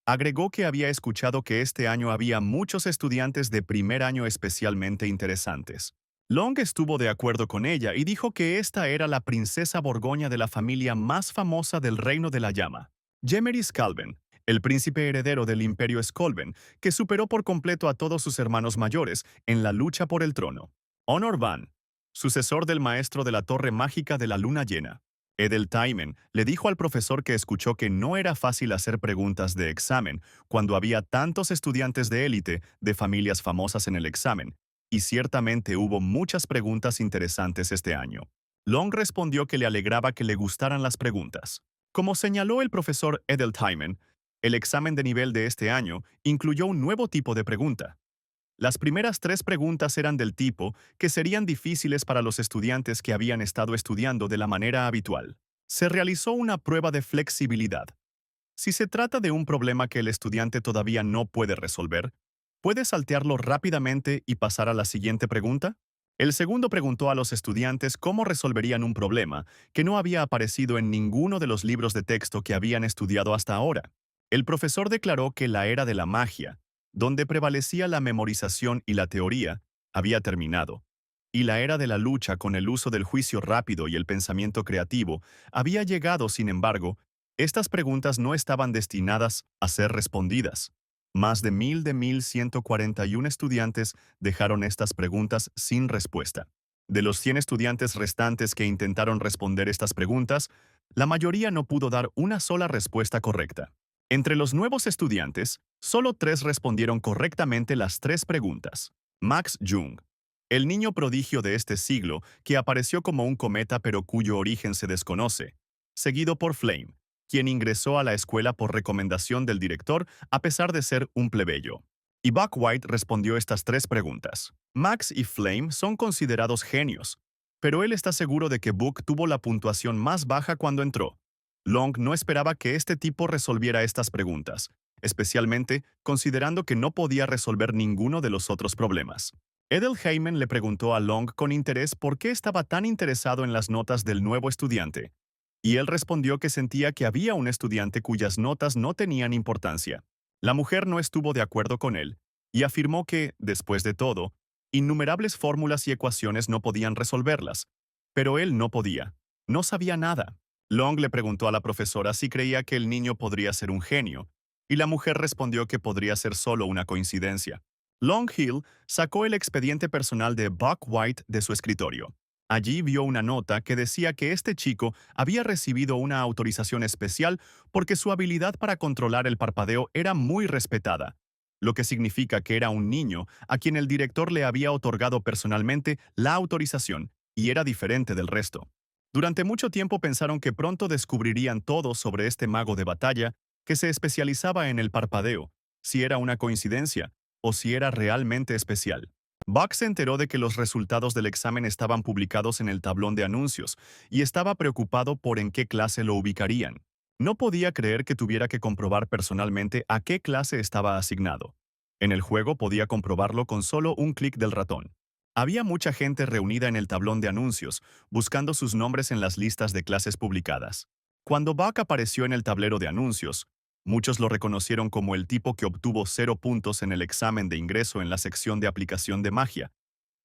agregó que había escuchado que este año había muchos estudiantes de primer año especialmente interesantes. Long estuvo de acuerdo con ella y dijo que esta era la princesa Borgoña de la familia más famosa del Reino de la Llama, Yemery Skalven, el príncipe heredero del Imperio Skolven, que superó por completo a todos sus hermanos mayores en la lucha por el trono. Honor Van, sucesor del maestro de la Torre Mágica de la Luna Llena. Ethel Tyman le dijo al profesor que escuchó que no era fácil hacer preguntas de examen cuando había tantos estudiantes de élite de familias famosas en el examen, y ciertamente hubo muchas preguntas interesantes este año. Long respondió que le alegraba que le gustaran las preguntas. Como señaló el profesor Ethel Tyman, el examen de nivel de este año incluyó un nuevo tipo de pregunta. Las primeras 3 preguntas eran del tipo que serían difíciles para los estudiantes que habían estado estudiando de la manera habitual. Se realizó una prueba de flexibilidad. Si se trata de un problema que el estudiante todavía no puede resolver, ¿puede saltearlo rápidamente y pasar a la siguiente pregunta? El segundo preguntó a los estudiantes cómo resolverían un problema que no había aparecido en ninguno de los libros de texto que habían estudiado hasta ahora. El profesor declaró que la era de la magia, donde prevalecía la memorización y la teoría, había terminado, y la era de la lucha con el uso del juicio rápido y el pensamiento creativo había llegado. Sin embargo, estas preguntas no estaban destinadas a ser respondidas. Más de 1,141 estudiantes dejaron estas preguntas sin respuesta. De los 100 estudiantes restantes que intentaron responder estas preguntas, la mayoría no pudo dar una sola respuesta correcta. Entre los nuevos estudiantes, solo 3 respondieron correctamente las 3 preguntas. Max Jung, el niño prodigio de este siglo que apareció como un cometa pero cuyo origen se desconoce, seguido por Flame, quien ingresó a la escuela por recomendación del director a pesar de ser un plebeyo. Y Buck White respondió estas 3 preguntas. Max y Flame son considerados genios, pero él está seguro de que Buck tuvo la puntuación más baja cuando entró. Long no esperaba que este tipo resolviera estas preguntas, especialmente considerando que no podía resolver ninguno de los otros problemas. Ethel Heyman le preguntó a Long con interés por qué estaba tan interesado en las notas del nuevo estudiante, y él respondió que sentía que había un estudiante cuyas notas no tenían importancia. La mujer no estuvo de acuerdo con él, y afirmó que, después de todo, innumerables fórmulas y ecuaciones no podían resolverlas, pero él no podía. No sabía nada. Long le preguntó a la profesora si creía que el niño podría ser un genio, y la mujer respondió que podría ser solo una coincidencia. Long Hill sacó el expediente personal de Buck White de su escritorio. Allí vio una nota que decía que este chico había recibido una autorización especial porque su habilidad para controlar el parpadeo era muy respetada, lo que significa que era un niño a quien el director le había otorgado personalmente la autorización y era diferente del resto. Durante mucho tiempo pensaron que pronto descubrirían todo sobre este mago de batalla que se especializaba en el parpadeo, si era una coincidencia o si era realmente especial. Buck se enteró de que los resultados del examen estaban publicados en el tablón de anuncios y estaba preocupado por en qué clase lo ubicarían. No podía creer que tuviera que comprobar personalmente a qué clase estaba asignado. En el juego podía comprobarlo con solo un clic del ratón. Había mucha gente reunida en el tablón de anuncios, buscando sus nombres en las listas de clases publicadas. Cuando Buck apareció en el tablero de anuncios, muchos lo reconocieron como el tipo que obtuvo 0 puntos en el examen de ingreso en la sección de aplicación de magia.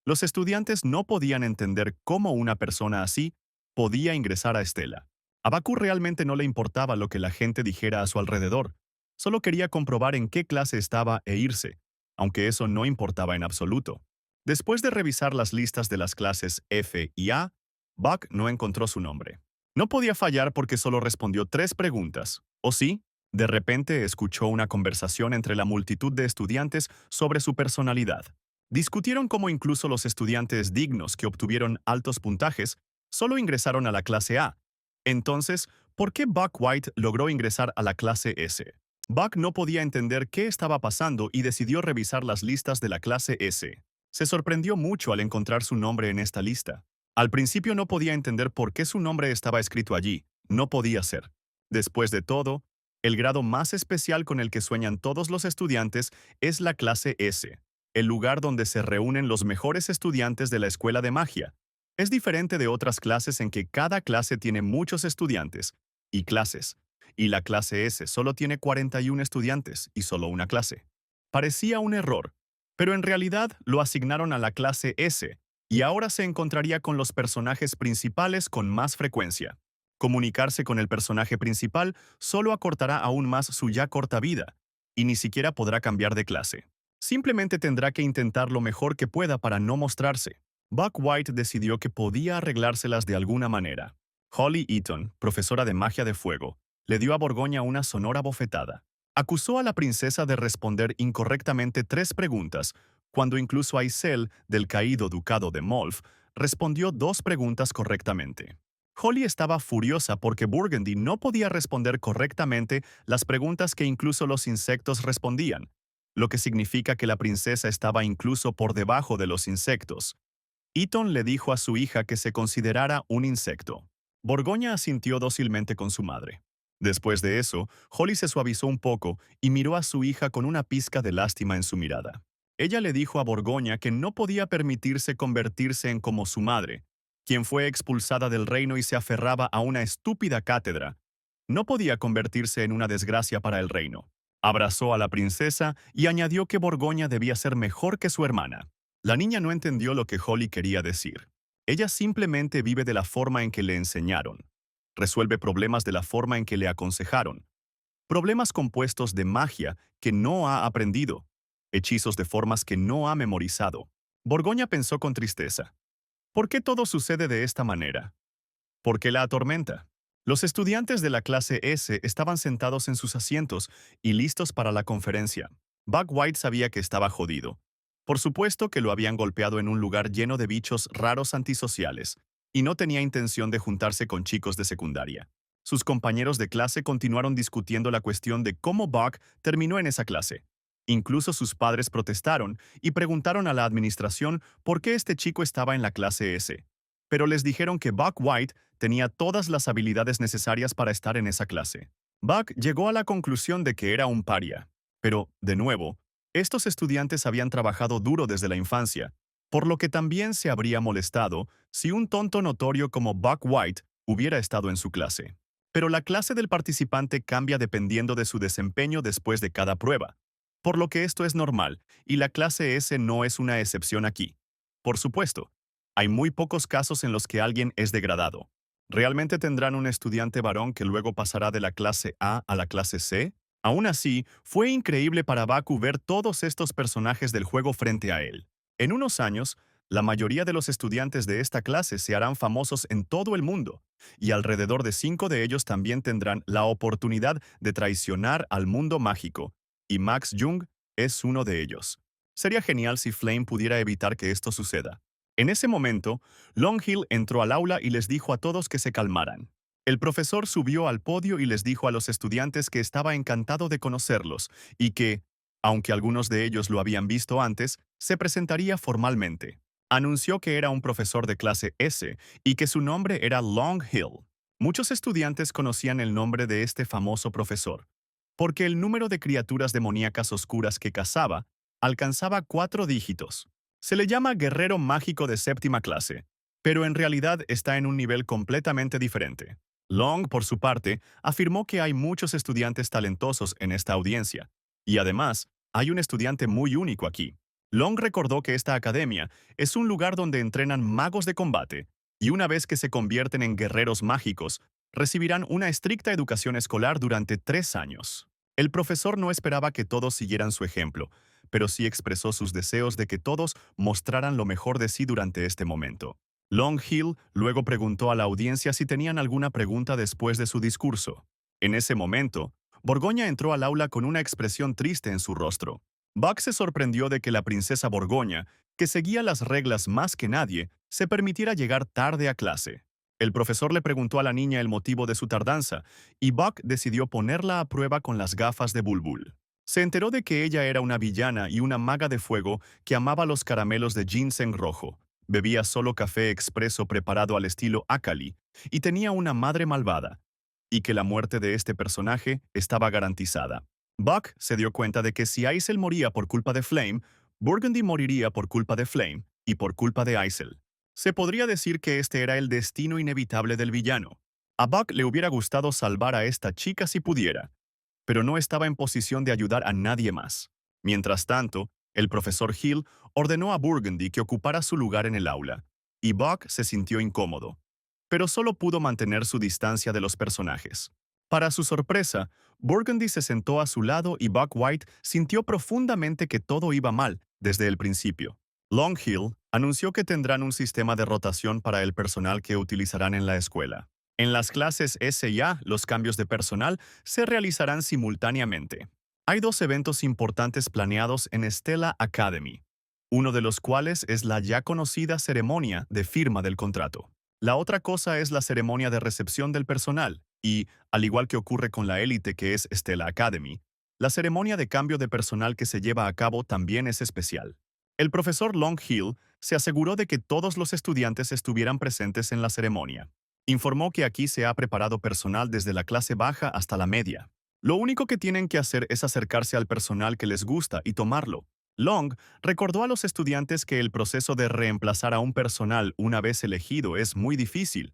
Los estudiantes no podían entender cómo una persona así podía ingresar a Estela. A Baku realmente no le importaba lo que la gente dijera a su alrededor. Solo quería comprobar en qué clase estaba e irse, aunque eso no importaba en absoluto. Después de revisar las listas de las clases F y A, Buck no encontró su nombre. No podía fallar porque solo respondió 3 preguntas. ¿O sí? De repente escuchó una conversación entre la multitud de estudiantes sobre su personalidad. Discutieron cómo incluso los estudiantes dignos que obtuvieron altos puntajes solo ingresaron a la clase A. Entonces, ¿por qué Buck White logró ingresar a la clase S? Buck no podía entender qué estaba pasando y decidió revisar las listas de la clase S. Se sorprendió mucho al encontrar su nombre en esta lista. Al principio no podía entender por qué su nombre estaba escrito allí. No podía ser. Después de todo, el grado más especial con el que sueñan todos los estudiantes es la clase S, el lugar donde se reúnen los mejores estudiantes de la escuela de magia. Es diferente de otras clases en que cada clase tiene muchos estudiantes y clases, y la clase S solo tiene 41 estudiantes y solo una clase. Parecía un error, pero en realidad lo asignaron a la clase S, y ahora se encontraría con los personajes principales con más frecuencia. Comunicarse con el personaje principal solo acortará aún más su ya corta vida, y ni siquiera podrá cambiar de clase. Simplemente tendrá que intentar lo mejor que pueda para no mostrarse. Buck White decidió que podía arreglárselas de alguna manera. Holly Eaton, profesora de magia de fuego, le dio a Borgoña una sonora bofetada. Acusó a la princesa de responder incorrectamente 3 preguntas, cuando incluso Aisel, del caído ducado de Molf, respondió 2 preguntas correctamente. Holly estaba furiosa porque Burgundy no podía responder correctamente las preguntas que incluso los insectos respondían, lo que significa que la princesa estaba incluso por debajo de los insectos. Eaton le dijo a su hija que se considerara un insecto. Borgoña asintió dócilmente con su madre. Después de eso, Holly se suavizó un poco y miró a su hija con una pizca de lástima en su mirada. Ella le dijo a Borgoña que no podía permitirse convertirse en como su madre, quien fue expulsada del reino y se aferraba a una estúpida cátedra. No podía convertirse en una desgracia para el reino. Abrazó a la princesa y añadió que Borgoña debía ser mejor que su hermana. La niña no entendió lo que Holly quería decir. Ella simplemente vive de la forma en que le enseñaron. Resuelve problemas de la forma en que le aconsejaron. Problemas compuestos de magia que no ha aprendido. Hechizos de formas que no ha memorizado. Borgoña pensó con tristeza. ¿Por qué todo sucede de esta manera? ¿Por qué la atormenta? Los estudiantes de la clase S estaban sentados en sus asientos y listos para la conferencia. Buck White sabía que estaba jodido. Por supuesto que lo habían golpeado en un lugar lleno de bichos raros antisociales, y no tenía intención de juntarse con chicos de secundaria. Sus compañeros de clase continuaron discutiendo la cuestión de cómo Buck terminó en esa clase. Incluso sus padres protestaron y preguntaron a la administración por qué este chico estaba en la clase S. Pero les dijeron que Buck White tenía todas las habilidades necesarias para estar en esa clase. Buck llegó a la conclusión de que era un paria. Pero, de nuevo, estos estudiantes habían trabajado duro desde la infancia, por lo que también se habría molestado si un tonto notorio como Buck White hubiera estado en su clase. Pero la clase del participante cambia dependiendo de su desempeño después de cada prueba, por lo que esto es normal, y la clase S no es una excepción aquí. Por supuesto, hay muy pocos casos en los que alguien es degradado. ¿Realmente tendrán un estudiante varón que luego pasará de la clase A a la clase C? Aún así, fue increíble para Baku ver todos estos personajes del juego frente a él. En unos años, la mayoría de los estudiantes de esta clase se harán famosos en todo el mundo, y alrededor de 5 de ellos también tendrán la oportunidad de traicionar al mundo mágico, y Max Jung es uno de ellos. Sería genial si Flame pudiera evitar que esto suceda. En ese momento, Longhill entró al aula y les dijo a todos que se calmaran. El profesor subió al podio y les dijo a los estudiantes que estaba encantado de conocerlos y que, aunque algunos de ellos lo habían visto antes, se presentaría formalmente. Anunció que era un profesor de clase S y que su nombre era Longhill. Muchos estudiantes conocían el nombre de este famoso profesor, porque el número de criaturas demoníacas oscuras que cazaba alcanzaba 4 dígitos. Se le llama guerrero mágico de séptima clase, pero en realidad está en un nivel completamente diferente. Long, por su parte, afirmó que hay muchos estudiantes talentosos en esta audiencia, y además, hay un estudiante muy único aquí. Long recordó que esta academia es un lugar donde entrenan magos de combate, y una vez que se convierten en guerreros mágicos, recibirán una estricta educación escolar durante 3 años. El profesor no esperaba que todos siguieran su ejemplo, pero sí expresó sus deseos de que todos mostraran lo mejor de sí durante este momento. Long Hill luego preguntó a la audiencia si tenían alguna pregunta después de su discurso. En ese momento, Borgoña entró al aula con una expresión triste en su rostro. Buck se sorprendió de que la princesa Borgoña, que seguía las reglas más que nadie, se permitiera llegar tarde a clase. El profesor le preguntó a la niña el motivo de su tardanza, y Buck decidió ponerla a prueba con las gafas de Bulbul. Se enteró de que ella era una villana y una maga de fuego que amaba los caramelos de ginseng rojo, bebía solo café expreso preparado al estilo Akali, y tenía una madre malvada, y que la muerte de este personaje estaba garantizada. Buck se dio cuenta de que si Aisel moría por culpa de Flame, Burgundy moriría por culpa de Flame y por culpa de Aisel. Se podría decir que este era el destino inevitable del villano. A Buck le hubiera gustado salvar a esta chica si pudiera, pero no estaba en posición de ayudar a nadie más. Mientras tanto, el profesor Hill ordenó a Burgundy que ocupara su lugar en el aula, y Buck se sintió incómodo, pero solo pudo mantener su distancia de los personajes. Para su sorpresa, Burgundy se sentó a su lado y Buck White sintió profundamente que todo iba mal desde el principio. Long Hill anunció que tendrán un sistema de rotación para el personal que utilizarán en la escuela. En las clases S y A, los cambios de personal se realizarán simultáneamente. Hay 2 eventos importantes planeados en Stella Academy, uno de los cuales es la ya conocida ceremonia de firma del contrato. La otra cosa es la ceremonia de recepción del personal y, al igual que ocurre con la élite que es Stella Academy, la ceremonia de cambio de personal que se lleva a cabo también es especial. El profesor Long Hill se aseguró de que todos los estudiantes estuvieran presentes en la ceremonia. Informó que aquí se ha preparado personal desde la clase baja hasta la media. Lo único que tienen que hacer es acercarse al personal que les gusta y tomarlo. Long recordó a los estudiantes que el proceso de reemplazar a un personal una vez elegido es muy difícil,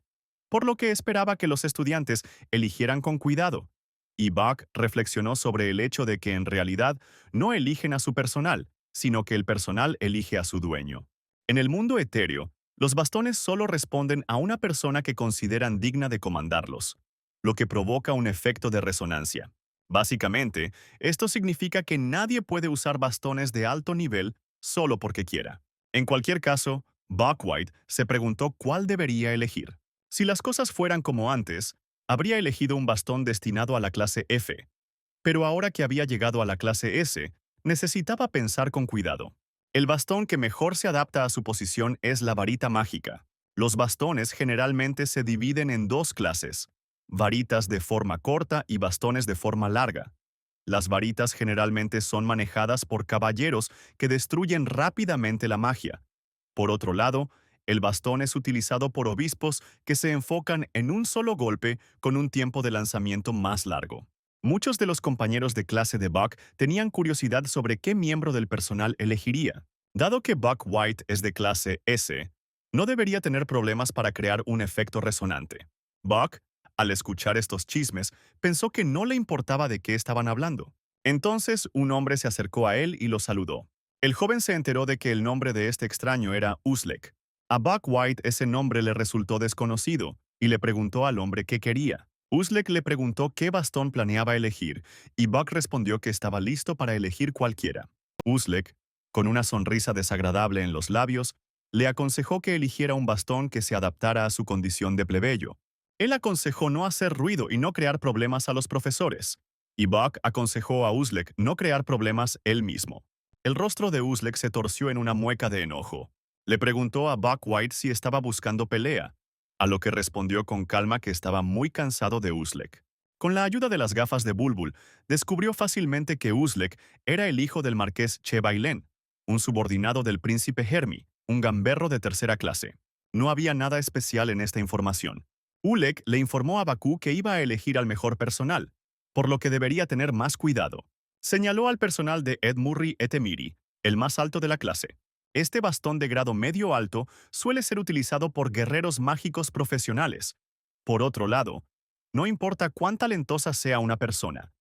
por lo que esperaba que los estudiantes eligieran con cuidado. Y Buck reflexionó sobre el hecho de que en realidad no eligen a su personal, sino que el personal elige a su dueño. En el mundo etéreo, los bastones solo responden a una persona que consideran digna de comandarlos, lo que provoca un efecto de resonancia. Básicamente, esto significa que nadie puede usar bastones de alto nivel solo porque quiera. En cualquier caso, Buckwhite se preguntó cuál debería elegir. Si las cosas fueran como antes, habría elegido un bastón destinado a la clase F, pero ahora que había llegado a la clase S, necesitaba pensar con cuidado. El bastón que mejor se adapta a su posición es la varita mágica. Los bastones generalmente se dividen en 2 clases: varitas de forma corta y bastones de forma larga. Las varitas generalmente son manejadas por caballeros que destruyen rápidamente la magia. Por otro lado, el bastón es utilizado por obispos que se enfocan en un solo golpe con un tiempo de lanzamiento más largo. Muchos de los compañeros de clase de Buck tenían curiosidad sobre qué miembro del personal elegiría. Dado que Buck White es de clase S, no debería tener problemas para crear un efecto resonante. Buck, al escuchar estos chismes, pensó que no le importaba de qué estaban hablando. Entonces, un hombre se acercó a él y lo saludó. El joven se enteró de que el nombre de este extraño era Uzlek. A Buck White ese nombre le resultó desconocido y le preguntó al hombre qué quería. Uzlek le preguntó qué bastón planeaba elegir y Buck respondió que estaba listo para elegir cualquiera. Uzlek, con una sonrisa desagradable en los labios, le aconsejó que eligiera un bastón que se adaptara a su condición de plebeyo. Él aconsejó no hacer ruido y no crear problemas a los profesores, y Buck aconsejó a Uzlek no crear problemas él mismo. El rostro de Uzlek se torció en una mueca de enojo. Le preguntó a Buck White si estaba buscando pelea, a lo que respondió con calma que estaba muy cansado de Uzlek. Con la ayuda de las gafas de Bulbul, descubrió fácilmente que Uzlek era el hijo del marqués Chevailén, un subordinado del príncipe Hermi, un gamberro de tercera clase. No había nada especial en esta información. Ulek le informó a Bakú que iba a elegir al mejor personal, por lo que debería tener más cuidado. Señaló al personal de Ed Murray Etemiri, el más alto de la clase. Este bastón de grado medio alto suele ser utilizado por guerreros mágicos profesionales. Por otro lado, no importa cuán talentosa sea una persona,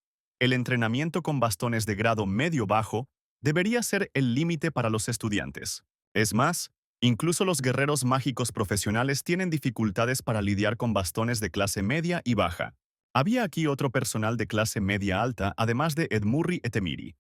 el entrenamiento con bastones de grado medio bajo debería ser el límite para los estudiantes. Es más, incluso los guerreros mágicos profesionales tienen dificultades para lidiar con bastones de clase media y baja. Había aquí otro personal de clase media alta, además de Edmurri Etemiri,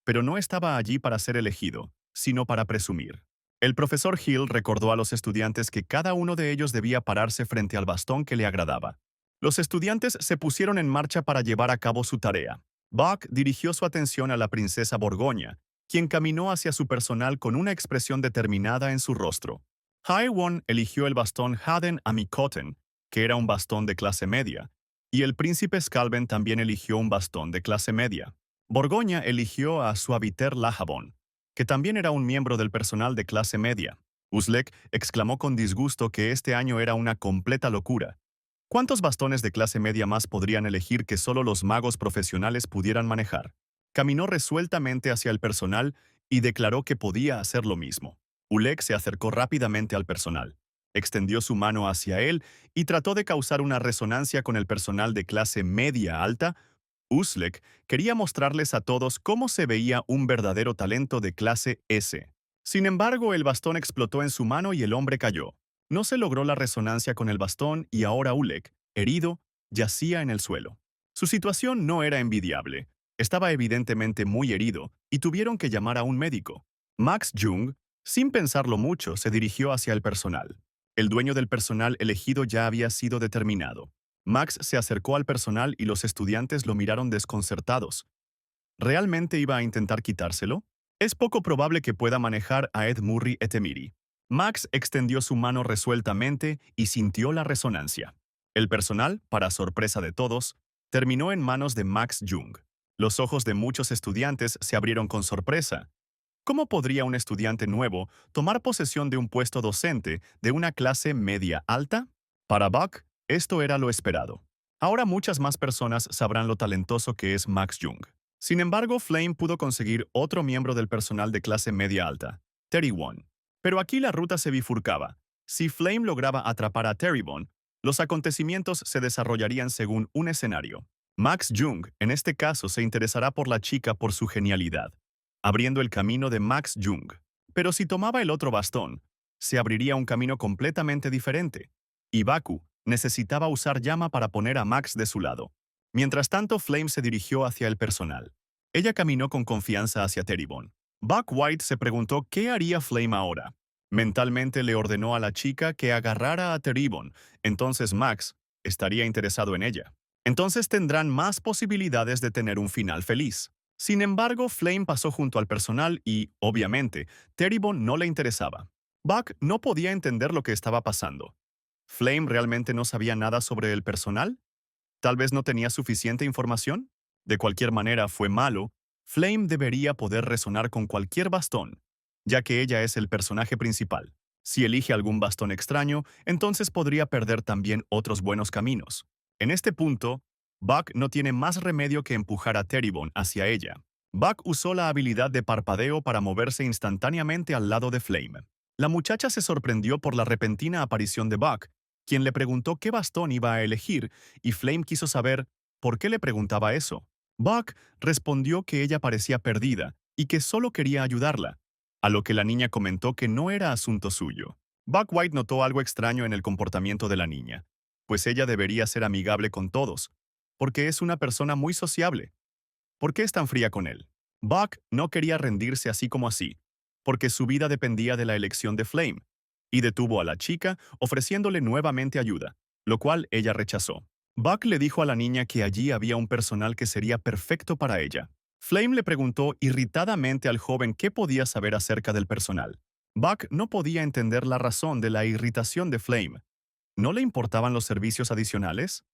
pero no estaba allí para ser elegido, sino para presumir. El profesor Hill recordó a los estudiantes que cada uno de ellos debía pararse frente al bastón que le agradaba. Los estudiantes se pusieron en marcha para llevar a cabo su tarea. Buck dirigió su atención a la princesa Borgoña, quien caminó hacia su personal con una expresión determinada en su rostro. Haewon eligió el bastón Haden Amikoten, que era un bastón de clase media, y el príncipe Skalben también eligió un bastón de clase media. Borgoña eligió a Suaviter Lahabon, que también era un miembro del personal de clase media. Uslek exclamó con disgusto que este año era una completa locura. ¿Cuántos bastones de clase media más podrían elegir que solo los magos profesionales pudieran manejar? Caminó resueltamente hacia el personal y declaró que podía hacer lo mismo. Ulek se acercó rápidamente al personal, extendió su mano hacia él y trató de causar una resonancia con el personal de clase media alta. Uslek quería mostrarles a todos cómo se veía un verdadero talento de clase S. Sin embargo, el bastón explotó en su mano y el hombre cayó. No se logró la resonancia con el bastón y ahora Ulek, herido, yacía en el suelo. Su situación no era envidiable. Estaba evidentemente muy herido y tuvieron que llamar a un médico. Max Jung, sin pensarlo mucho, se dirigió hacia el personal. El dueño del personal elegido ya había sido determinado. Max se acercó al personal y los estudiantes lo miraron desconcertados. ¿Realmente iba a intentar quitárselo? Es poco probable que pueda manejar a Edmurri Etemiri. Max extendió su mano resueltamente y sintió la resonancia. El personal, para sorpresa de todos, terminó en manos de Max Jung. Los ojos de muchos estudiantes se abrieron con sorpresa. ¿Cómo podría un estudiante nuevo tomar posesión de un puesto docente de una clase media alta? Para Buck, esto era lo esperado. Ahora muchas más personas sabrán lo talentoso que es Max Jung. Sin embargo, Flame pudo conseguir otro miembro del personal de clase media alta, Terrybon. Pero aquí la ruta se bifurcaba. Si Flame lograba atrapar a Terrybon, los acontecimientos se desarrollarían según un escenario. Max Jung, en este caso, se interesará por la chica por su genialidad, abriendo el camino de Max Jung. Pero si tomaba el otro bastón, se abriría un camino completamente diferente. Y Baku necesitaba usar llama para poner a Max de su lado. Mientras tanto, Flame se dirigió hacia el personal. Ella caminó con confianza hacia Terrybon. Buck White se preguntó qué haría Flame ahora. Mentalmente le ordenó a la chica que agarrara a Terrybon, entonces Max estaría interesado en ella. Entonces tendrán más posibilidades de tener un final feliz. Sin embargo, Flame pasó junto al personal y, obviamente, Terrybon no le interesaba. Buck no podía entender lo que estaba pasando. ¿Flame realmente no sabía nada sobre el personal? ¿Tal vez no tenía suficiente información? De cualquier manera, fue malo. Flame debería poder resonar con cualquier bastón, ya que ella es el personaje principal. Si elige algún bastón extraño, entonces podría perder también otros buenos caminos. En este punto, Buck no tiene más remedio que empujar a Terrybon hacia ella. Buck usó la habilidad de parpadeo para moverse instantáneamente al lado de Flame. La muchacha se sorprendió por la repentina aparición de Buck, quien le preguntó qué bastón iba a elegir, y Flame quiso saber por qué le preguntaba eso. Buck respondió que ella parecía perdida y que solo quería ayudarla, a lo que la niña comentó que no era asunto suyo. Buck White notó algo extraño en el comportamiento de la niña, pues ella debería ser amigable con todos, porque es una persona muy sociable. ¿Por qué es tan fría con él? Buck no quería rendirse así como así, porque su vida dependía de la elección de Flame, y detuvo a la chica ofreciéndole nuevamente ayuda, lo cual ella rechazó. Buck le dijo a la niña que allí había un personal que sería perfecto para ella. Flame le preguntó irritadamente al joven qué podía saber acerca del personal. Buck no podía entender la razón de la irritación de Flame. ¿No le importaban los servicios adicionales?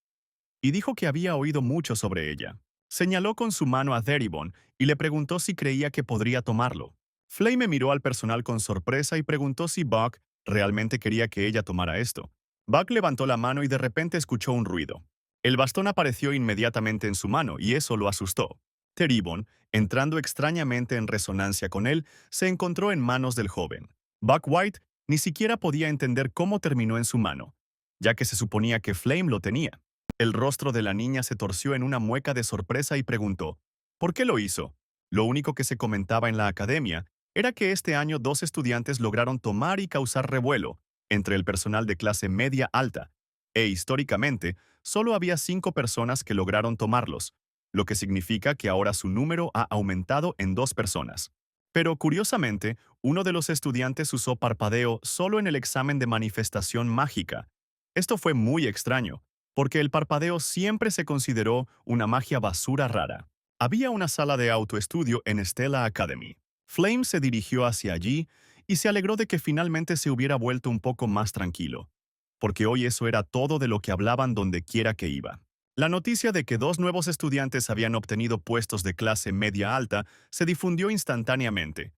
Y dijo que había oído mucho sobre ella. Señaló con su mano a Terrybon y le preguntó si creía que podría tomarlo. Flame miró al personal con sorpresa y preguntó si Buck realmente quería que ella tomara esto. Buck levantó la mano y de repente escuchó un ruido. El bastón apareció inmediatamente en su mano y eso lo asustó. Teribon, entrando extrañamente en resonancia con él, se encontró en manos del joven. Buck White ni siquiera podía entender cómo terminó en su mano, ya que se suponía que Flame lo tenía. El rostro de la niña se torció en una mueca de sorpresa y preguntó, ¿por qué lo hizo? Lo único que se comentaba en la academia era que este año dos estudiantes lograron tomar y causar revuelo entre el personal de clase media alta, e históricamente solo había 5 personas que lograron tomarlos, lo que significa que ahora su número ha aumentado en 2 personas. Pero curiosamente, uno de los estudiantes usó parpadeo solo en el examen de manifestación mágica. Esto fue muy extraño, porque el parpadeo siempre se consideró una magia basura rara. Había una sala de autoestudio en Stella Academy. Flame se dirigió hacia allí y se alegró de que finalmente se hubiera vuelto un poco más tranquilo, porque hoy eso era todo de lo que hablaban donde quiera que iba. La noticia de que 2 nuevos estudiantes habían obtenido puestos de clase media alta se difundió instantáneamente,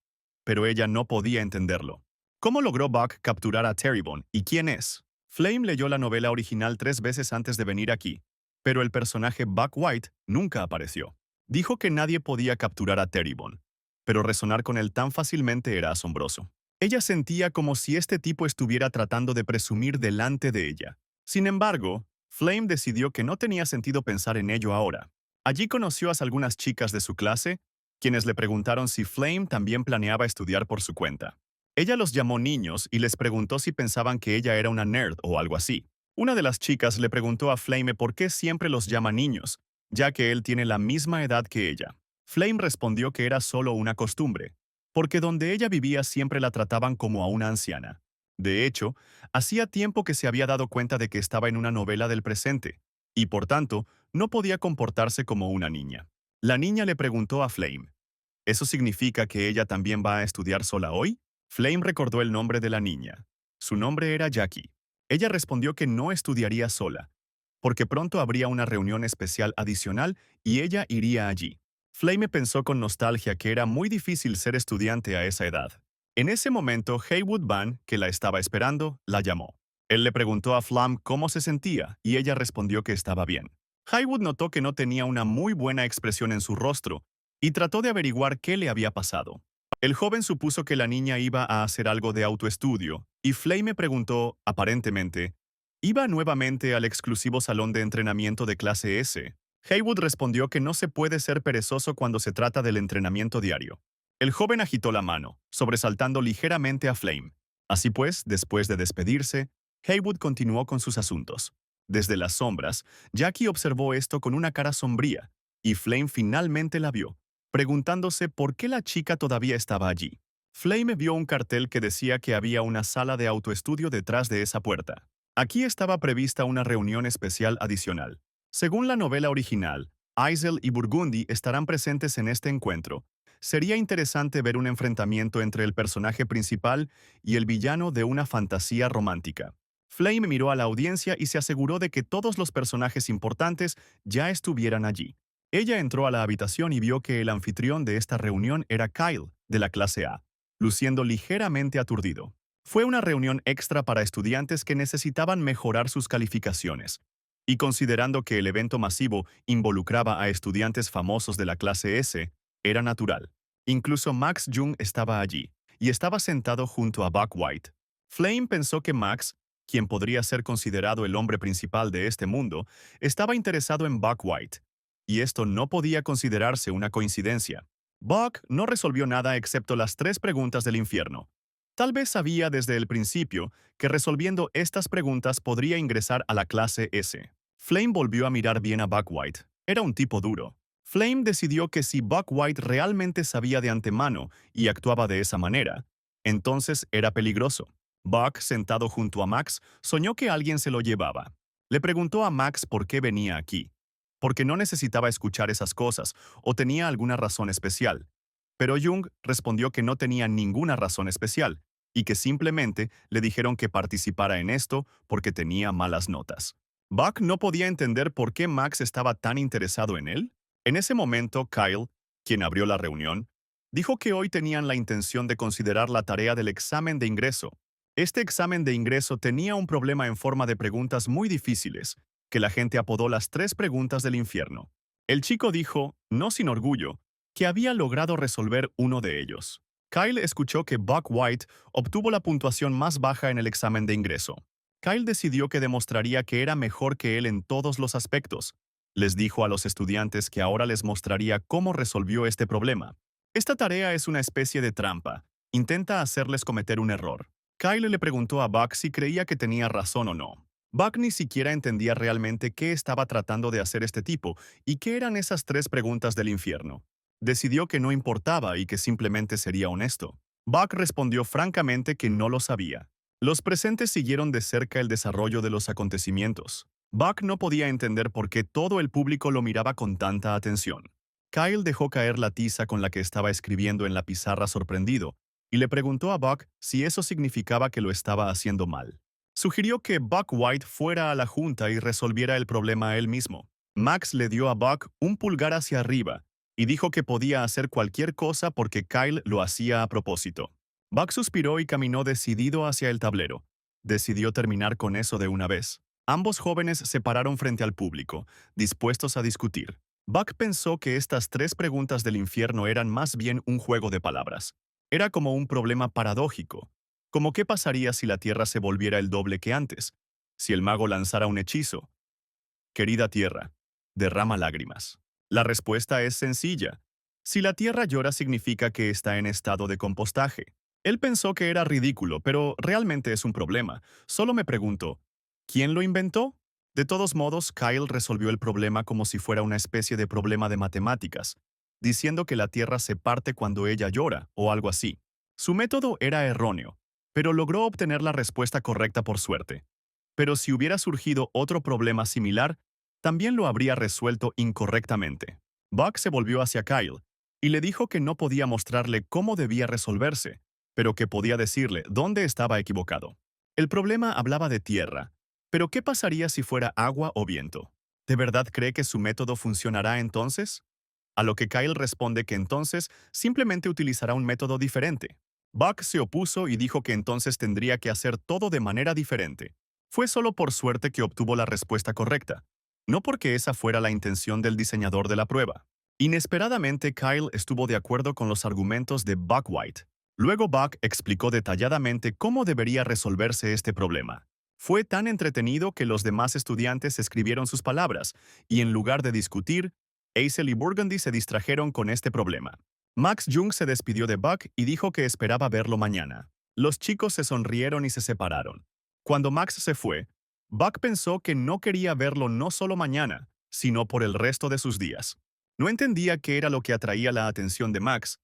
pero ella no podía entenderlo. ¿Cómo logró Buck capturar a Terrybon y quién es? Flame leyó la novela original 3 veces antes de venir aquí, pero el personaje Buck White nunca apareció. Dijo que nadie podía capturar a Terrybon, pero resonar con él tan fácilmente era asombroso. Ella sentía como si este tipo estuviera tratando de presumir delante de ella. Sin embargo, Flame decidió que no tenía sentido pensar en ello ahora. Allí conoció a algunas chicas de su clase, quienes le preguntaron si Flame también planeaba estudiar por su cuenta. Ella los llamó niños y les preguntó si pensaban que ella era una nerd o algo así. Una de las chicas le preguntó a Flame por qué siempre los llama niños, ya que él tiene la misma edad que ella. Flame respondió que era solo una costumbre, porque donde ella vivía siempre la trataban como a una anciana. De hecho, hacía tiempo que se había dado cuenta de que estaba en una novela del presente, y por tanto, no podía comportarse como una niña. La niña le preguntó a Flame, ¿eso significa que ella también va a estudiar sola hoy? Flame recordó el nombre de la niña. Su nombre era Jackie. Ella respondió que no estudiaría sola, porque pronto habría una reunión especial adicional y ella iría allí. Flame pensó con nostalgia que era muy difícil ser estudiante a esa edad. En ese momento, Haywood Van, que la estaba esperando, la llamó. Él le preguntó a Flam cómo se sentía y ella respondió que estaba bien. Haywood notó que no tenía una muy buena expresión en su rostro y trató de averiguar qué le había pasado. El joven supuso que la niña iba a hacer algo de autoestudio y Flame preguntó, aparentemente, ¿iba nuevamente al exclusivo salón de entrenamiento de clase S? Haywood respondió que no se puede ser perezoso cuando se trata del entrenamiento diario. El joven agitó la mano, sobresaltando ligeramente a Flame. Así pues, después de despedirse, Haywood continuó con sus asuntos. Desde las sombras, Jackie observó esto con una cara sombría, y Flame finalmente la vio, preguntándose por qué la chica todavía estaba allí. Flame vio un cartel que decía que había una sala de autoestudio detrás de esa puerta. Aquí estaba prevista una reunión especial adicional. Según la novela original, Isel y Burgundy estarán presentes en este encuentro. Sería interesante ver un enfrentamiento entre el personaje principal y el villano de una fantasía romántica. Flame miró a la audiencia y se aseguró de que todos los personajes importantes ya estuvieran allí. Ella entró a la habitación y vio que el anfitrión de esta reunión era Kyle, de la clase A, luciendo ligeramente aturdido. Fue una reunión extra para estudiantes que necesitaban mejorar sus calificaciones. Y considerando que el evento masivo involucraba a estudiantes famosos de la clase S, era natural. Incluso Max Jung estaba allí, y estaba sentado junto a Buck White. Flame pensó que Max, quien podría ser considerado el hombre principal de este mundo, estaba interesado en Buck White, y esto no podía considerarse una coincidencia. Buck no resolvió nada excepto las 3 preguntas del infierno. Tal vez sabía desde el principio que resolviendo estas preguntas podría ingresar a la clase S. Flame volvió a mirar bien a Buck White. Era un tipo duro. Flame decidió que si Buck White realmente sabía de antemano y actuaba de esa manera, entonces era peligroso. Buck, sentado junto a Max, soñó que alguien se lo llevaba. Le preguntó a Max por qué venía aquí. Porque no necesitaba escuchar esas cosas o tenía alguna razón especial. Pero Jung respondió que no tenía ninguna razón especial y que simplemente le dijeron que participara en esto porque tenía malas notas. Buck no podía entender por qué Max estaba tan interesado en él. En ese momento, Kyle, quien abrió la reunión, dijo que hoy tenían la intención de considerar la tarea del examen de ingreso. Este examen de ingreso tenía un problema en forma de preguntas muy difíciles, que la gente apodó las 3 preguntas del infierno. El chico dijo, no sin orgullo, que había logrado resolver uno de ellos. Kyle escuchó que Buck White obtuvo la puntuación más baja en el examen de ingreso. Kyle decidió que demostraría que era mejor que él en todos los aspectos. Les dijo a los estudiantes que ahora les mostraría cómo resolvió este problema. Esta tarea es una especie de trampa. Intenta hacerles cometer un error. Kyle le preguntó a Buck si creía que tenía razón o no. Buck ni siquiera entendía realmente qué estaba tratando de hacer este tipo y qué eran esas tres preguntas del infierno. Decidió que no importaba y que simplemente sería honesto. Buck respondió francamente que no lo sabía. Los presentes siguieron de cerca el desarrollo de los acontecimientos. Buck no podía entender por qué todo el público lo miraba con tanta atención. Kyle dejó caer la tiza con la que estaba escribiendo en la pizarra sorprendido y le preguntó a Buck si eso significaba que lo estaba haciendo mal. Sugirió que Buck White fuera a la junta y resolviera el problema él mismo. Max le dio a Buck un pulgar hacia arriba y dijo que podía hacer cualquier cosa porque Kyle lo hacía a propósito. Buck suspiró y caminó decidido hacia el tablero. Decidió terminar con eso de una vez. Ambos jóvenes se pararon frente al público, dispuestos a discutir. Buck pensó que estas tres preguntas del infierno eran más bien un juego de palabras. Era como un problema paradójico. Como qué pasaría si la Tierra se volviera el doble que antes, si el mago lanzara un hechizo. Querida Tierra, derrama lágrimas. La respuesta es sencilla. Si la Tierra llora significa que está en estado de compostaje. Él pensó que era ridículo, pero realmente es un problema. Solo me pregunto, ¿quién lo inventó? De todos modos, Kyle resolvió el problema como si fuera una especie de problema de matemáticas, diciendo que la Tierra se parte cuando ella llora, o algo así. Su método era erróneo, pero logró obtener la respuesta correcta por suerte. Pero si hubiera surgido otro problema similar, también lo habría resuelto incorrectamente. Buck se volvió hacia Kyle y le dijo que no podía mostrarle cómo debía resolverse, pero que podía decirle dónde estaba equivocado. El problema hablaba de tierra, pero ¿qué pasaría si fuera agua o viento? ¿De verdad cree que su método funcionará entonces? A lo que Kyle responde que entonces simplemente utilizará un método diferente. Buck se opuso y dijo que entonces tendría que hacer todo de manera diferente. Fue solo por suerte que obtuvo la respuesta correcta, no porque esa fuera la intención del diseñador de la prueba. Inesperadamente, Kyle estuvo de acuerdo con los argumentos de Buck White. Luego Buck explicó detalladamente cómo debería resolverse este problema. Fue tan entretenido que los demás estudiantes escribieron sus palabras, y en lugar de discutir, Hazel y Burgundy se distrajeron con este problema. Max Jung se despidió de Buck y dijo que esperaba verlo mañana. Los chicos se sonrieron y se separaron. Cuando Max se fue, Buck pensó que no quería verlo no solo mañana, sino por el resto de sus días. No entendía qué era lo que atraía la atención de Max.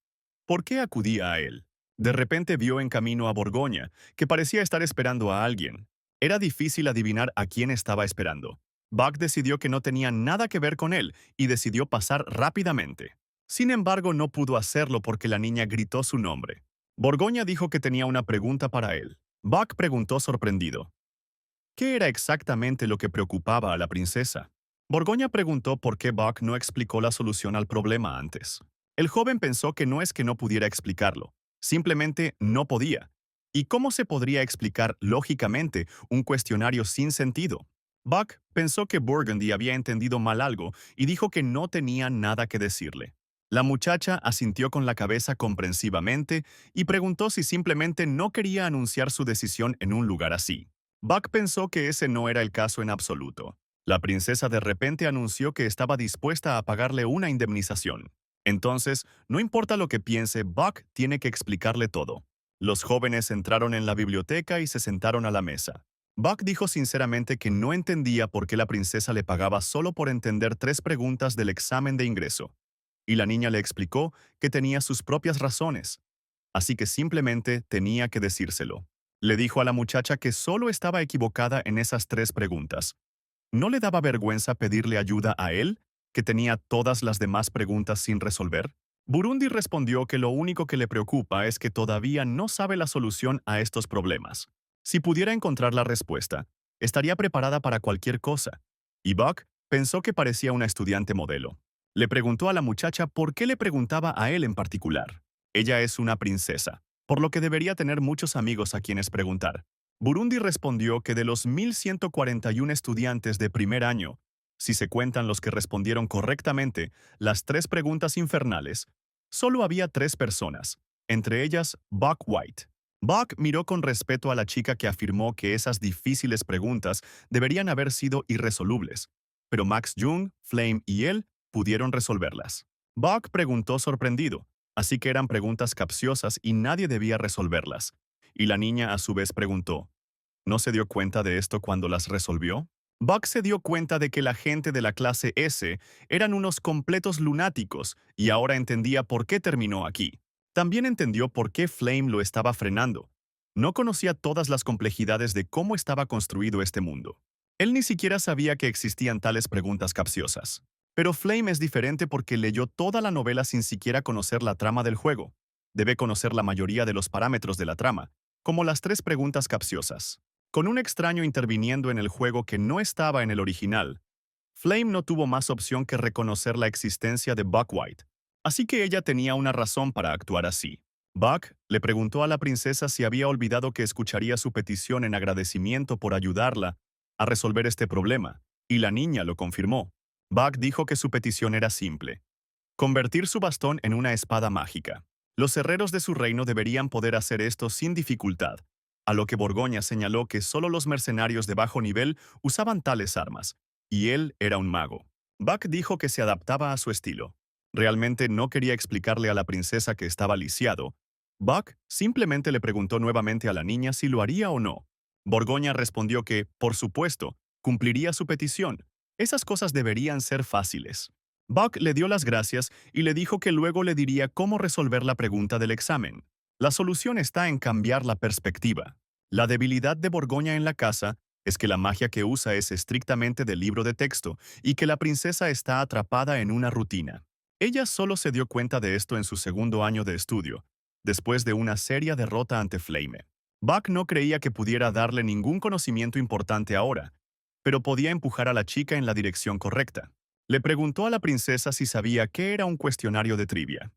¿Por qué acudía a él? De repente vio en camino a Borgoña, que parecía estar esperando a alguien. Era difícil adivinar a quién estaba esperando. Buck decidió que no tenía nada que ver con él y decidió pasar rápidamente. Sin embargo, no pudo hacerlo porque la niña gritó su nombre. Borgoña dijo que tenía una pregunta para él. Buck preguntó sorprendido. ¿Qué era exactamente lo que preocupaba a la princesa? Borgoña preguntó por qué Buck no explicó la solución al problema antes. El joven pensó que no es que no pudiera explicarlo, simplemente no podía. ¿Y cómo se podría explicar lógicamente un cuestionario sin sentido? Buck pensó que Burgundy había entendido mal algo y dijo que no tenía nada que decirle. La muchacha asintió con la cabeza comprensivamente y preguntó si simplemente no quería anunciar su decisión en un lugar así. Buck pensó que ese no era el caso en absoluto. La princesa de repente anunció que estaba dispuesta a pagarle una indemnización. Entonces, no importa lo que piense, Buck tiene que explicarle todo. Los jóvenes entraron en la biblioteca y se sentaron a la mesa. Buck dijo sinceramente que no entendía por qué la princesa le pagaba solo por entender tres preguntas del examen de ingreso. Y la niña le explicó que tenía sus propias razones, así que simplemente tenía que decírselo. Le dijo a la muchacha que solo estaba equivocada en esas tres preguntas. ¿No le daba vergüenza pedirle ayuda a él, que tenía todas las demás preguntas sin resolver? Burundi respondió que lo único que le preocupa es que todavía no sabe la solución a estos problemas. Si pudiera encontrar la respuesta, estaría preparada para cualquier cosa. Y Buck pensó que parecía una estudiante modelo. Le preguntó a la muchacha por qué le preguntaba a él en particular. Ella es una princesa, por lo que debería tener muchos amigos a quienes preguntar. Burundi respondió que de los 1.141 estudiantes de primer año, Si se cuentan los que respondieron correctamente las tres preguntas infernales, solo había tres personas, entre ellas Buck White. Buck miró con respeto a la chica que afirmó que esas difíciles preguntas deberían haber sido irresolubles, pero Max Jung, Flame y él pudieron resolverlas. Buck preguntó sorprendido, así que eran preguntas capciosas y nadie debía resolverlas. Y la niña a su vez preguntó, ¿no se dio cuenta de esto cuando las resolvió? Buck se dio cuenta de que la gente de la clase S eran unos completos lunáticos y ahora entendía por qué terminó aquí. También entendió por qué Flame lo estaba frenando. No conocía todas las complejidades de cómo estaba construido este mundo. Él ni siquiera sabía que existían tales preguntas capciosas. Pero Flame es diferente porque leyó toda la novela sin siquiera conocer la trama del juego. Debe conocer la mayoría de los parámetros de la trama, como las tres preguntas capciosas. Con un extraño interviniendo en el juego que no estaba en el original, Flame no tuvo más opción que reconocer la existencia de Buck White, así que ella tenía una razón para actuar así. Buck le preguntó a la princesa si había olvidado que escucharía su petición en agradecimiento por ayudarla a resolver este problema, y la niña lo confirmó. Buck dijo que su petición era simple: convertir su bastón en una espada mágica. Los herreros de su reino deberían poder hacer esto sin dificultad, a lo que Borgoña señaló que solo los mercenarios de bajo nivel usaban tales armas, y él era un mago. Buck dijo que se adaptaba a su estilo. Realmente no quería explicarle a la princesa que estaba lisiado. Buck simplemente le preguntó nuevamente a la niña si lo haría o no. Borgoña respondió que, por supuesto, cumpliría su petición. Esas cosas deberían ser fáciles. Buck le dio las gracias y le dijo que luego le diría cómo resolver la pregunta del examen. La solución está en cambiar la perspectiva. La debilidad de Borgoña en la casa es que la magia que usa es estrictamente del libro de texto y que la princesa está atrapada en una rutina. Ella solo se dio cuenta de esto en su segundo año de estudio, después de una seria derrota ante Flame. Buck no creía que pudiera darle ningún conocimiento importante ahora, pero podía empujar a la chica en la dirección correcta. Le preguntó a la princesa si sabía qué era un cuestionario de trivia.